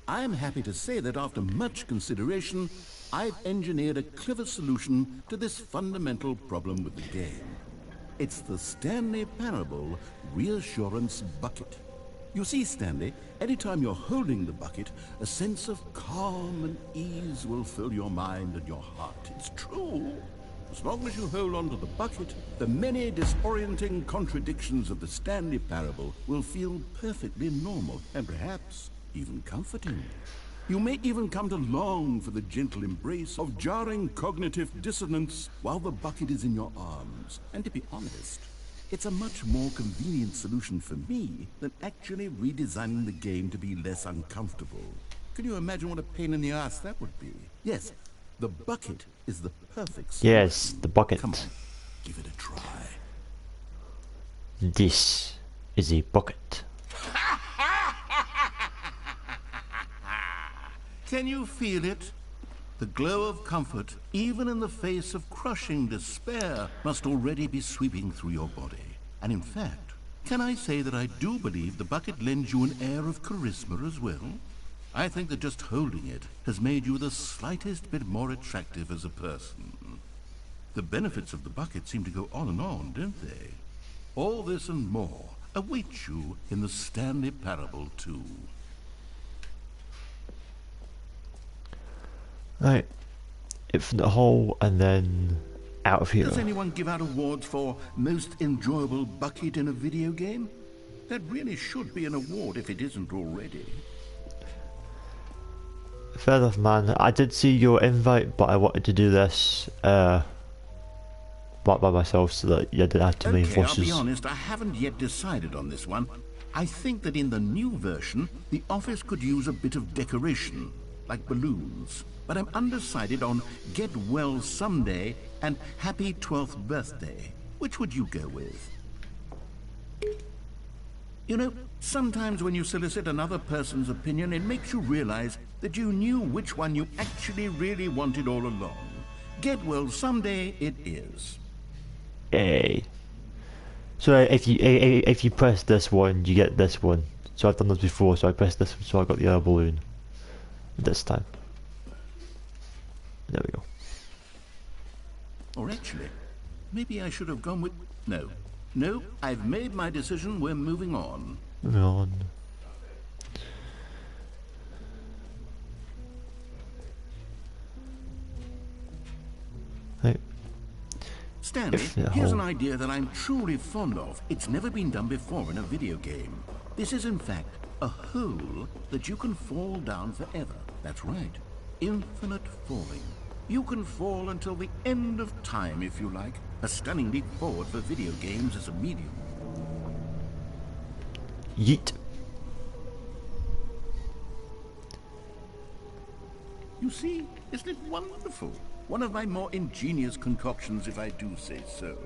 [SPEAKER 2] I'm happy to say that after much consideration, I've engineered a clever solution to this fundamental problem with the game. It's the Stanley Parable Reassurance Bucket. You see, Stanley, anytime you're holding the bucket, a sense of calm and ease will fill your mind and your heart. It's true. As long as you hold on to the bucket, the many disorienting contradictions of the Stanley Parable will feel perfectly normal and perhaps even comforting. You may even come to long for the gentle embrace of jarring cognitive dissonance while the bucket is in your arms. And to be honest, it's a much more convenient solution for me than actually redesigning the game to be less uncomfortable. Can you imagine what a pain in the ass that would be? Yes, the bucket is the perfect solution.
[SPEAKER 1] Yes, the bucket.
[SPEAKER 2] Come on, give it a try.
[SPEAKER 1] This is a bucket.
[SPEAKER 2] Can you feel it? The glow of comfort, even in the face of crushing despair, must already be sweeping through your body. And in fact, can I say that I do believe the bucket lends you an air of charisma as well? I think that just holding it has made you the slightest bit more attractive as a person. The benefits of the bucket seem to go on and on, don't they? All this and more await you in the Stanley Parable 2.
[SPEAKER 1] Right. Infinite hole and then out of here.
[SPEAKER 2] Does anyone give out awards for most enjoyable bucket in a video game? That really should be an award if it isn't already.
[SPEAKER 1] Fair enough, man. I did see your invite, but I wanted to do this by myself so that you didn't have too many
[SPEAKER 2] Okay, I'll
[SPEAKER 1] forces.
[SPEAKER 2] be honest, I haven't yet decided on this one. I think that in the new version, the office could use a bit of decoration, like balloons. But I'm undecided on Get Well Someday and Happy 12th Birthday. Which would you go with? You know, sometimes when you solicit another person's opinion, it makes you realize that you knew which one you actually really wanted all along. Get Well Someday it is.
[SPEAKER 1] Yay. So if you press this one, you get this one. So I've done this before, so I pressed this one, so I got the other balloon. This time. There we go.
[SPEAKER 2] Or actually, maybe I should have gone with... No, I've made my decision, we're moving on.
[SPEAKER 1] Moving on. Right.
[SPEAKER 2] Stanley, here's an idea that I'm truly fond of. It's never been done before in a video game. This is in fact a hole that you can fall down forever. That's right. Infinite falling. You can fall until the end of time if you like. A stunning leap forward for video games as a medium.
[SPEAKER 1] Yeet.
[SPEAKER 2] You see, isn't it wonderful? One of my more ingenious concoctions, if I do say so.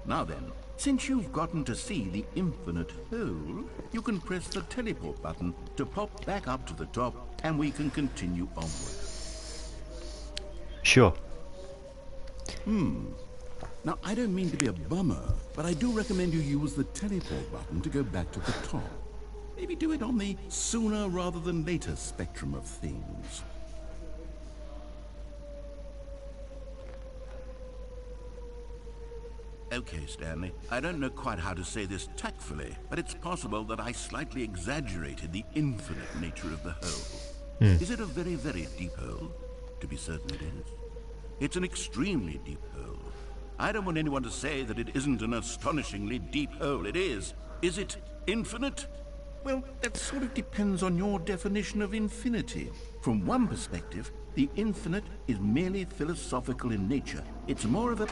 [SPEAKER 2] Now then, since you've gotten to see the infinite hole, you can press the teleport button to pop back up to the top, and we can continue onward.
[SPEAKER 1] Sure.
[SPEAKER 2] Now, I don't mean to be a bummer, but I do recommend you use the teleport button to go back to the top. Maybe do it on the sooner rather than later spectrum of things. Okay, Stanley, I don't know quite how to say this tactfully, but it's possible that I slightly exaggerated the infinite nature of the hole. Is it a very, very deep hole? To be certain it is. It's an extremely deep hole. I don't want anyone to say that it isn't an astonishingly deep hole. It is. Is it infinite? Well, that sort of depends on your definition of infinity. From one perspective, the infinite is merely philosophical in nature. It's more of a...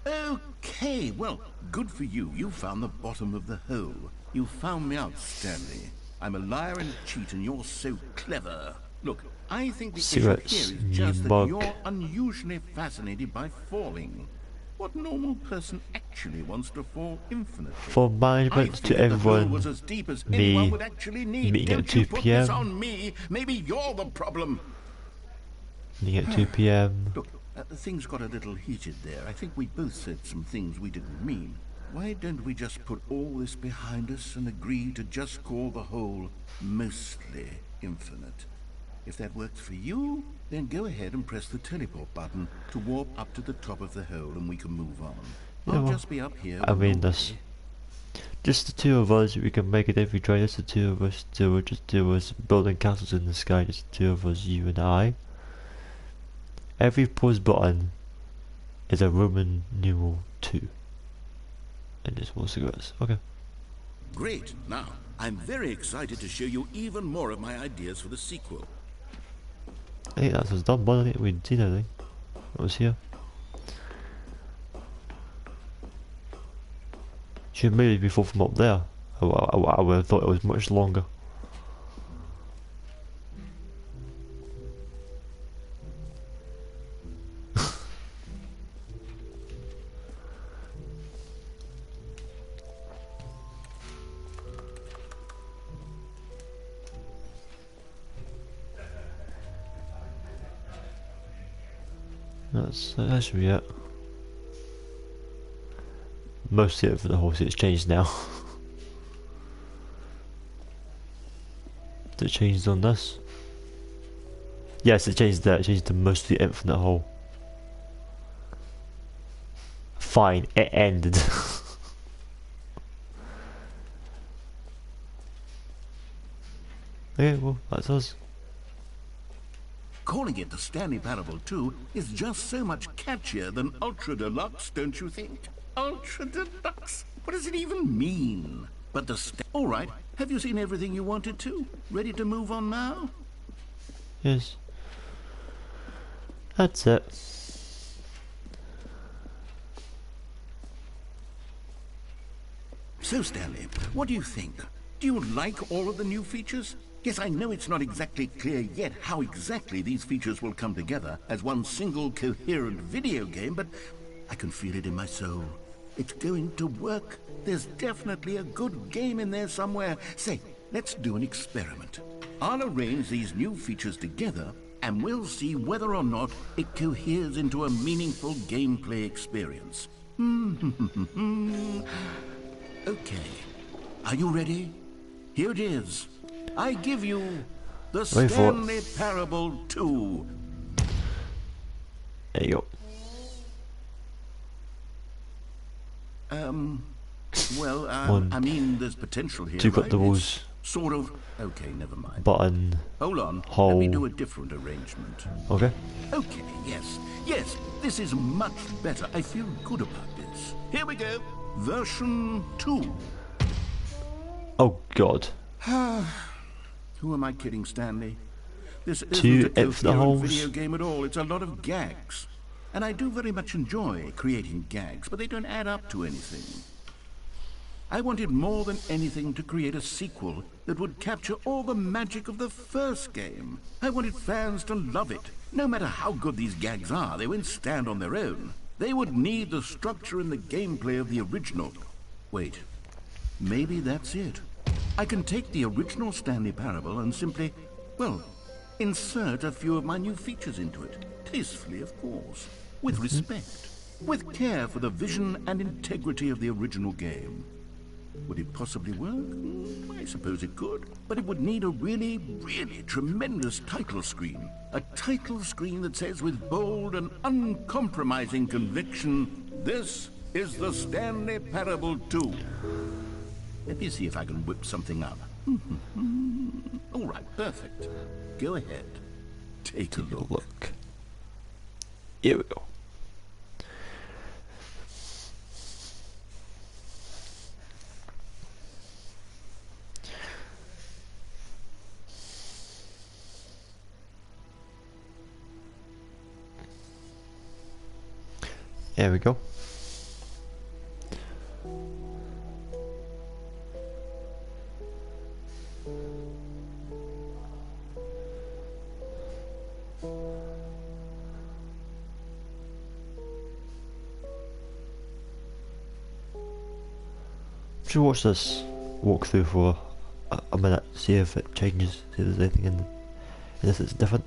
[SPEAKER 2] Okay, well, good for you. You found the bottom of the hole. You found me out, Stanley. I'm a liar and a cheat, and you're so clever. Look, I think the issue here is just that you're unusually fascinated by falling. What normal person actually wants to fall infinitely?
[SPEAKER 1] For management to everyone,
[SPEAKER 2] was as deep as
[SPEAKER 1] me
[SPEAKER 2] anyone would actually need.
[SPEAKER 1] meeting at
[SPEAKER 2] Don't you
[SPEAKER 1] 2
[SPEAKER 2] put
[SPEAKER 1] p.m.
[SPEAKER 2] this on me. Maybe you're the problem.
[SPEAKER 1] Meeting at 2 p.m.
[SPEAKER 2] Look, things got a little heated there. I think we both said some things we didn't mean. Why don't we just put all this behind us and agree to just call the whole mostly infinite? If that works for you, then go ahead and press the teleport button to warp up to the top of the hole and we can move on.
[SPEAKER 1] Yeah,
[SPEAKER 2] I'll
[SPEAKER 1] well,
[SPEAKER 2] just be up here.
[SPEAKER 1] I mean,
[SPEAKER 2] normally.
[SPEAKER 1] just the two of us. We can make it if we try. Just the two of us. Just two of us building castles in the sky. Just the two of us, you and I. Every pause button is a Roman numeral 2. And just more cigarettes. Okay.
[SPEAKER 2] Great. Now, I'm very excited to show you even more of my ideas for the sequel.
[SPEAKER 1] I think that was done, but I think we'd seen everything that was here. Should maybe before from up there. I would have thought it was much longer. That should be it. Mostly it for the horse, it's changed now. Did it change on this? Yes, it changed that. It changed to mostly infinite hole. Fine, it ended. Okay, well, that's us.
[SPEAKER 2] Calling it the Stanley Parable 2 is just so much catchier than Ultra Deluxe, don't you think? Ultra Deluxe? What does it even mean? But all right, have you seen everything you wanted to? Ready to move on now?
[SPEAKER 1] Yes. That's it.
[SPEAKER 2] So, Stanley, what do you think? Do you like all of the new features? Yes, I know it's not exactly clear yet how exactly these features will come together as one single coherent video game, but I can feel it in my soul. It's going to work. There's definitely a good game in there somewhere. Say, let's do an experiment. I'll arrange these new features together, and we'll see whether or not it coheres into a meaningful gameplay experience. Okay. Are you ready? Here it is. I give you the
[SPEAKER 1] Wait for it.
[SPEAKER 2] Stanley Parable 2.
[SPEAKER 1] There you go.
[SPEAKER 2] Well,
[SPEAKER 1] One,
[SPEAKER 2] I mean, there's potential here,
[SPEAKER 1] two got
[SPEAKER 2] right?
[SPEAKER 1] the
[SPEAKER 2] It's
[SPEAKER 1] walls.
[SPEAKER 2] sort of... Okay, never mind.
[SPEAKER 1] Button.
[SPEAKER 2] Hold on.
[SPEAKER 1] Hole.
[SPEAKER 2] Let me do a different arrangement.
[SPEAKER 1] Okay.
[SPEAKER 2] Okay, yes. Yes, this is much better. I feel good about this. Here we go. Version 2.
[SPEAKER 1] Oh god.
[SPEAKER 2] Who am I kidding, Stanley? This
[SPEAKER 1] Two
[SPEAKER 2] isn't a
[SPEAKER 1] infinite
[SPEAKER 2] coherent
[SPEAKER 1] holes.
[SPEAKER 2] video game at all. It's a lot of gags. And I do very much enjoy creating gags, but they don't add up to anything. I wanted more than anything to create a sequel that would capture all the magic of the first game. I wanted fans to love it. No matter how good these gags are, they won't stand on their own. They would need the structure and the gameplay of the original. Wait, maybe that's it. I can take the original Stanley Parable and simply, well, insert a few of my new features into it. Tastefully, of course. With respect. With care for the vision and integrity of the original game. Would it possibly work? I suppose it could. But it would need a really, really tremendous title screen. A title screen that says with bold and uncompromising conviction, "This is the Stanley Parable 2. Let me see if I can whip something up. All right, perfect. Go ahead. Take a look.
[SPEAKER 1] Look. Here we go. There we go. Should watch this walkthrough for a minute, see if it changes, see if there's anything in this that's different.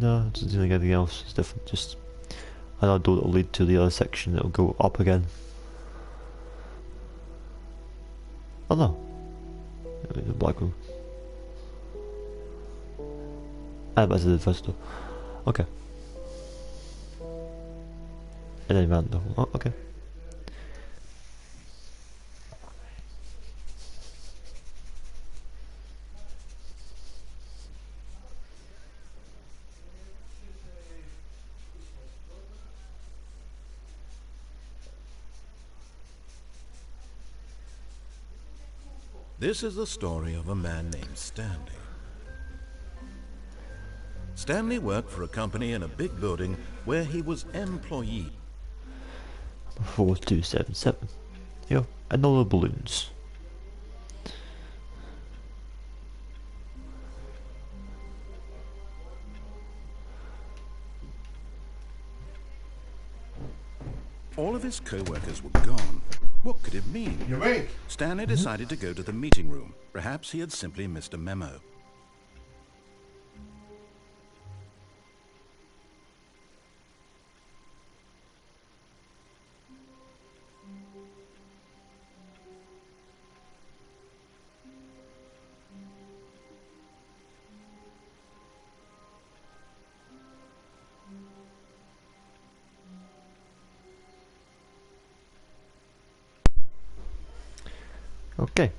[SPEAKER 1] No, it doesn't seem like anything else. It's different. Just another door that'll lead to the other section that'll go up again. Oh no. The black room. Ah, that's the first door. Okay. And then round the door. Oh, okay.
[SPEAKER 2] This is the story of a man named Stanley. Stanley worked for a company in a big building where he was employee.
[SPEAKER 1] 4277. Yeah, and all the balloons.
[SPEAKER 2] All of his co-workers were gone. What could it mean?
[SPEAKER 6] You awake?
[SPEAKER 2] Stanley decided to go to the meeting room. Perhaps he had simply missed a memo.
[SPEAKER 1] Okay.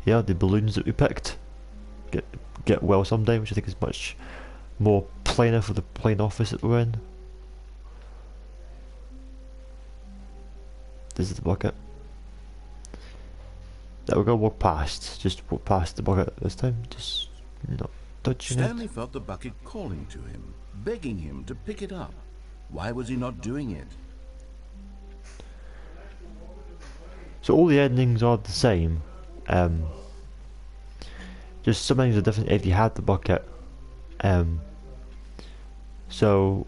[SPEAKER 1] Yeah, the balloons that we picked get well someday, which I think is much more plainer for the plain office that we're in. This is the bucket. That we're gonna walk past. Just walk past the bucket this time. Just not touching
[SPEAKER 2] Stanley
[SPEAKER 1] it.
[SPEAKER 2] felt the bucket calling to him, begging him to pick it up. Why was he not doing it?
[SPEAKER 1] So all the endings are the same. Just some things are different if you had the bucket. So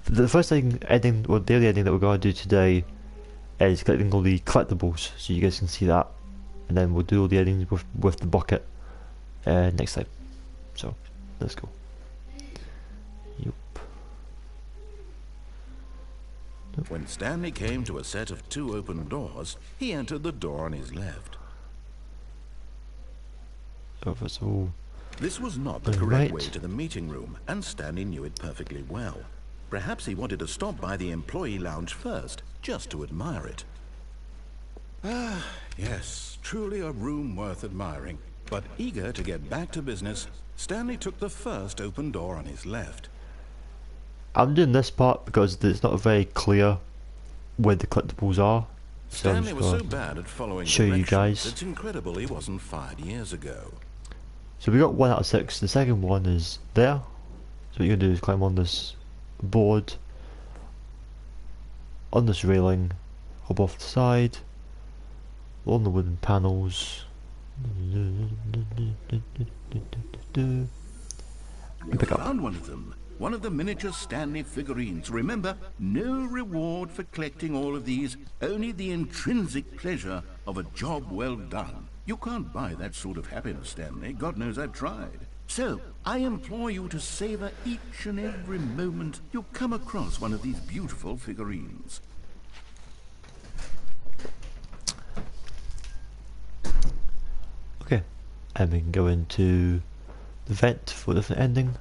[SPEAKER 1] the first ending, or the only ending that we're going to do today is collecting all the collectibles, so you guys can see that, and then we'll do all the endings with the bucket next time. So let's go. Yup.
[SPEAKER 2] When Stanley came to a set of 2 open doors, he entered the door on his left.
[SPEAKER 1] So if it's all
[SPEAKER 2] This was not the correct way to the meeting room, and Stanley knew it perfectly well. Perhaps he wanted to stop by the employee lounge first, just to admire it. Ah, yes, truly a room worth admiring. But eager to get back to business, Stanley took the first open door on his left.
[SPEAKER 1] I'm doing this part because it's not very clear where the collectibles are. So I'm
[SPEAKER 2] Stanley
[SPEAKER 1] just
[SPEAKER 2] was so
[SPEAKER 1] gonna
[SPEAKER 2] bad at following
[SPEAKER 1] show you
[SPEAKER 2] directions,
[SPEAKER 1] guys.
[SPEAKER 2] it's incredible he wasn't fired years ago.
[SPEAKER 1] So we got 1 out of 6. The second one is there. So what you're gonna do is climb on this board, on this railing, hop off the side, on the wooden panels, and pick up.
[SPEAKER 2] Found one of them. One of the miniature Stanley figurines. Remember, no reward for collecting all of these, only the intrinsic pleasure of a job well done. You can't buy that sort of happiness, Stanley. God knows I've tried. So, I implore you to savor each and every moment you come across one of these beautiful figurines.
[SPEAKER 1] Okay, and we can go into the vent for a different ending.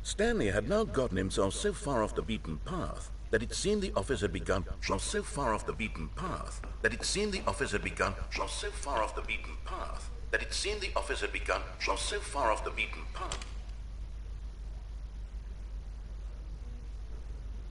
[SPEAKER 2] Stanley had now gotten himself so far off the beaten path that it seemed the office had begun. So far off the beaten path that it seemed the office had begun. So far off the beaten path that it seemed the office had begun. So far off the beaten path.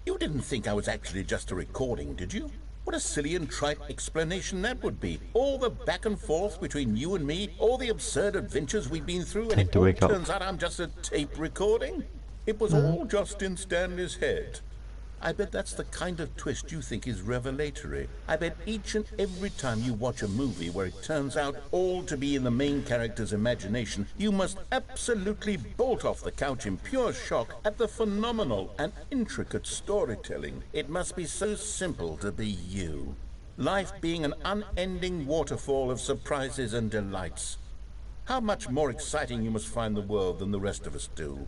[SPEAKER 2] You didn't think I was actually just a recording, did you? What a silly and trite explanation that would be. All the back and forth between you and me, all the absurd adventures we've been through, and
[SPEAKER 1] Time
[SPEAKER 2] it
[SPEAKER 1] to
[SPEAKER 2] all
[SPEAKER 1] wake up.
[SPEAKER 2] turns out I'm just a tape recording? It was all just in Stanley's head. I bet that's the kind of twist you think is revelatory. I bet each and every time you watch a movie where it turns out all to be in the main character's imagination, you must absolutely bolt off the couch in pure shock at the phenomenal and intricate storytelling. It must be so simple to be you. Life being an unending waterfall of surprises and delights. How much more exciting you must find the world than the rest of us do.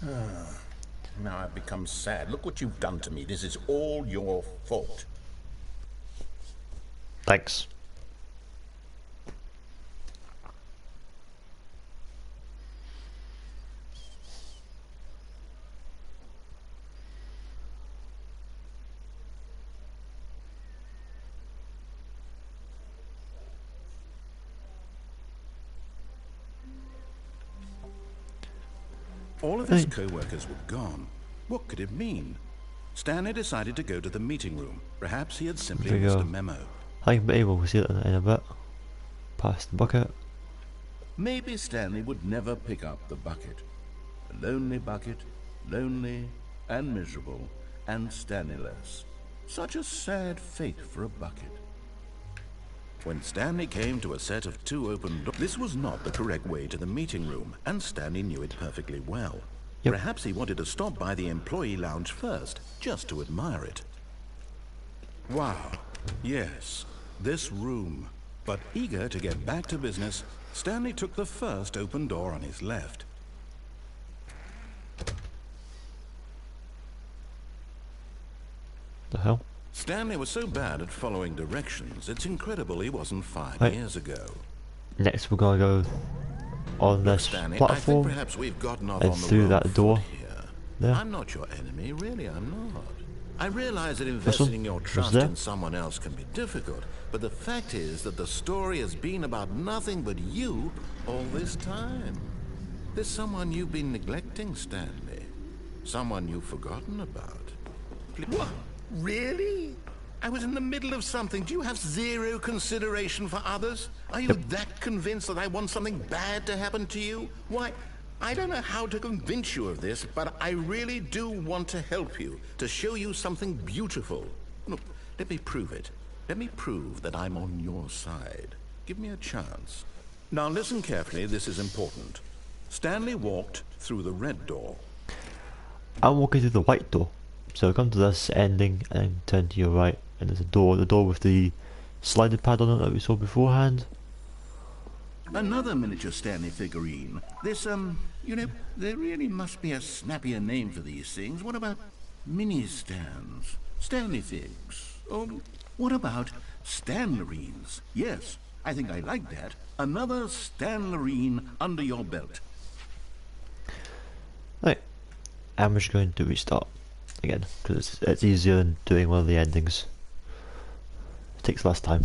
[SPEAKER 2] Now I've become sad. Look what you've done to me. This is all your fault.
[SPEAKER 1] Thanks.
[SPEAKER 2] All of his co-workers were gone. What could it mean? Stanley decided to go to the meeting room. Perhaps he had simply
[SPEAKER 1] There we
[SPEAKER 2] missed
[SPEAKER 1] go.
[SPEAKER 2] a memo.
[SPEAKER 1] Hang bit we'll see it in a bit. Pass the bucket.
[SPEAKER 2] Maybe Stanley would never pick up the bucket. A lonely bucket, lonely and miserable and Stanley-less. Such a sad fate for a bucket. When Stanley came to a set of 2 open doors, this was not the correct way to the meeting room, and Stanley knew it perfectly well.
[SPEAKER 1] Yep.
[SPEAKER 2] Perhaps he wanted to stop by the employee lounge first, just to admire it. Wow, yes, this room. But eager to get back to business, Stanley took the first open door on his left.
[SPEAKER 1] The hell?
[SPEAKER 2] Stanley was so bad at following directions, it's incredible he wasn't 5
[SPEAKER 1] Right.
[SPEAKER 2] years ago.
[SPEAKER 1] Next we're gonna go on this
[SPEAKER 2] Stanley, I think
[SPEAKER 1] platform
[SPEAKER 2] perhaps we've gotten off
[SPEAKER 1] and
[SPEAKER 2] on the
[SPEAKER 1] through
[SPEAKER 2] wrong
[SPEAKER 1] that door.
[SPEAKER 2] foot here.
[SPEAKER 1] There.
[SPEAKER 2] I'm not your enemy, really, I'm not. I realize that
[SPEAKER 1] one?
[SPEAKER 2] investing your trust
[SPEAKER 1] there?
[SPEAKER 2] in someone else can be difficult, but the fact is that the story has been about nothing but you all this time. There's someone you've been neglecting, Stanley. Someone you've forgotten about. What? Really? I was in the middle of something. Do you have zero consideration for others? Are you that convinced that I want something bad to happen to you? Why, I don't know how to convince you of this, but I really do want to help you, to show you something beautiful. Look, let me prove it. Let me prove that I'm on your side. Give me a chance. Now listen carefully, this is important. Stanley walked through the red door.
[SPEAKER 1] I'm walking through the white door. So come to this ending and then turn to your right, and there's a door, the door with the sliding pad on it that we saw beforehand.
[SPEAKER 2] Another miniature Stanley figurine. This, you know, there really must be a snappier name for these things. What about mini-stands? Stanley figs? Or what about Stanlerines? Yes, I think I like that. Another Stanlerine under your belt.
[SPEAKER 1] Right, I'm just going to restart again, because it's easier than doing one of the endings. It takes less time.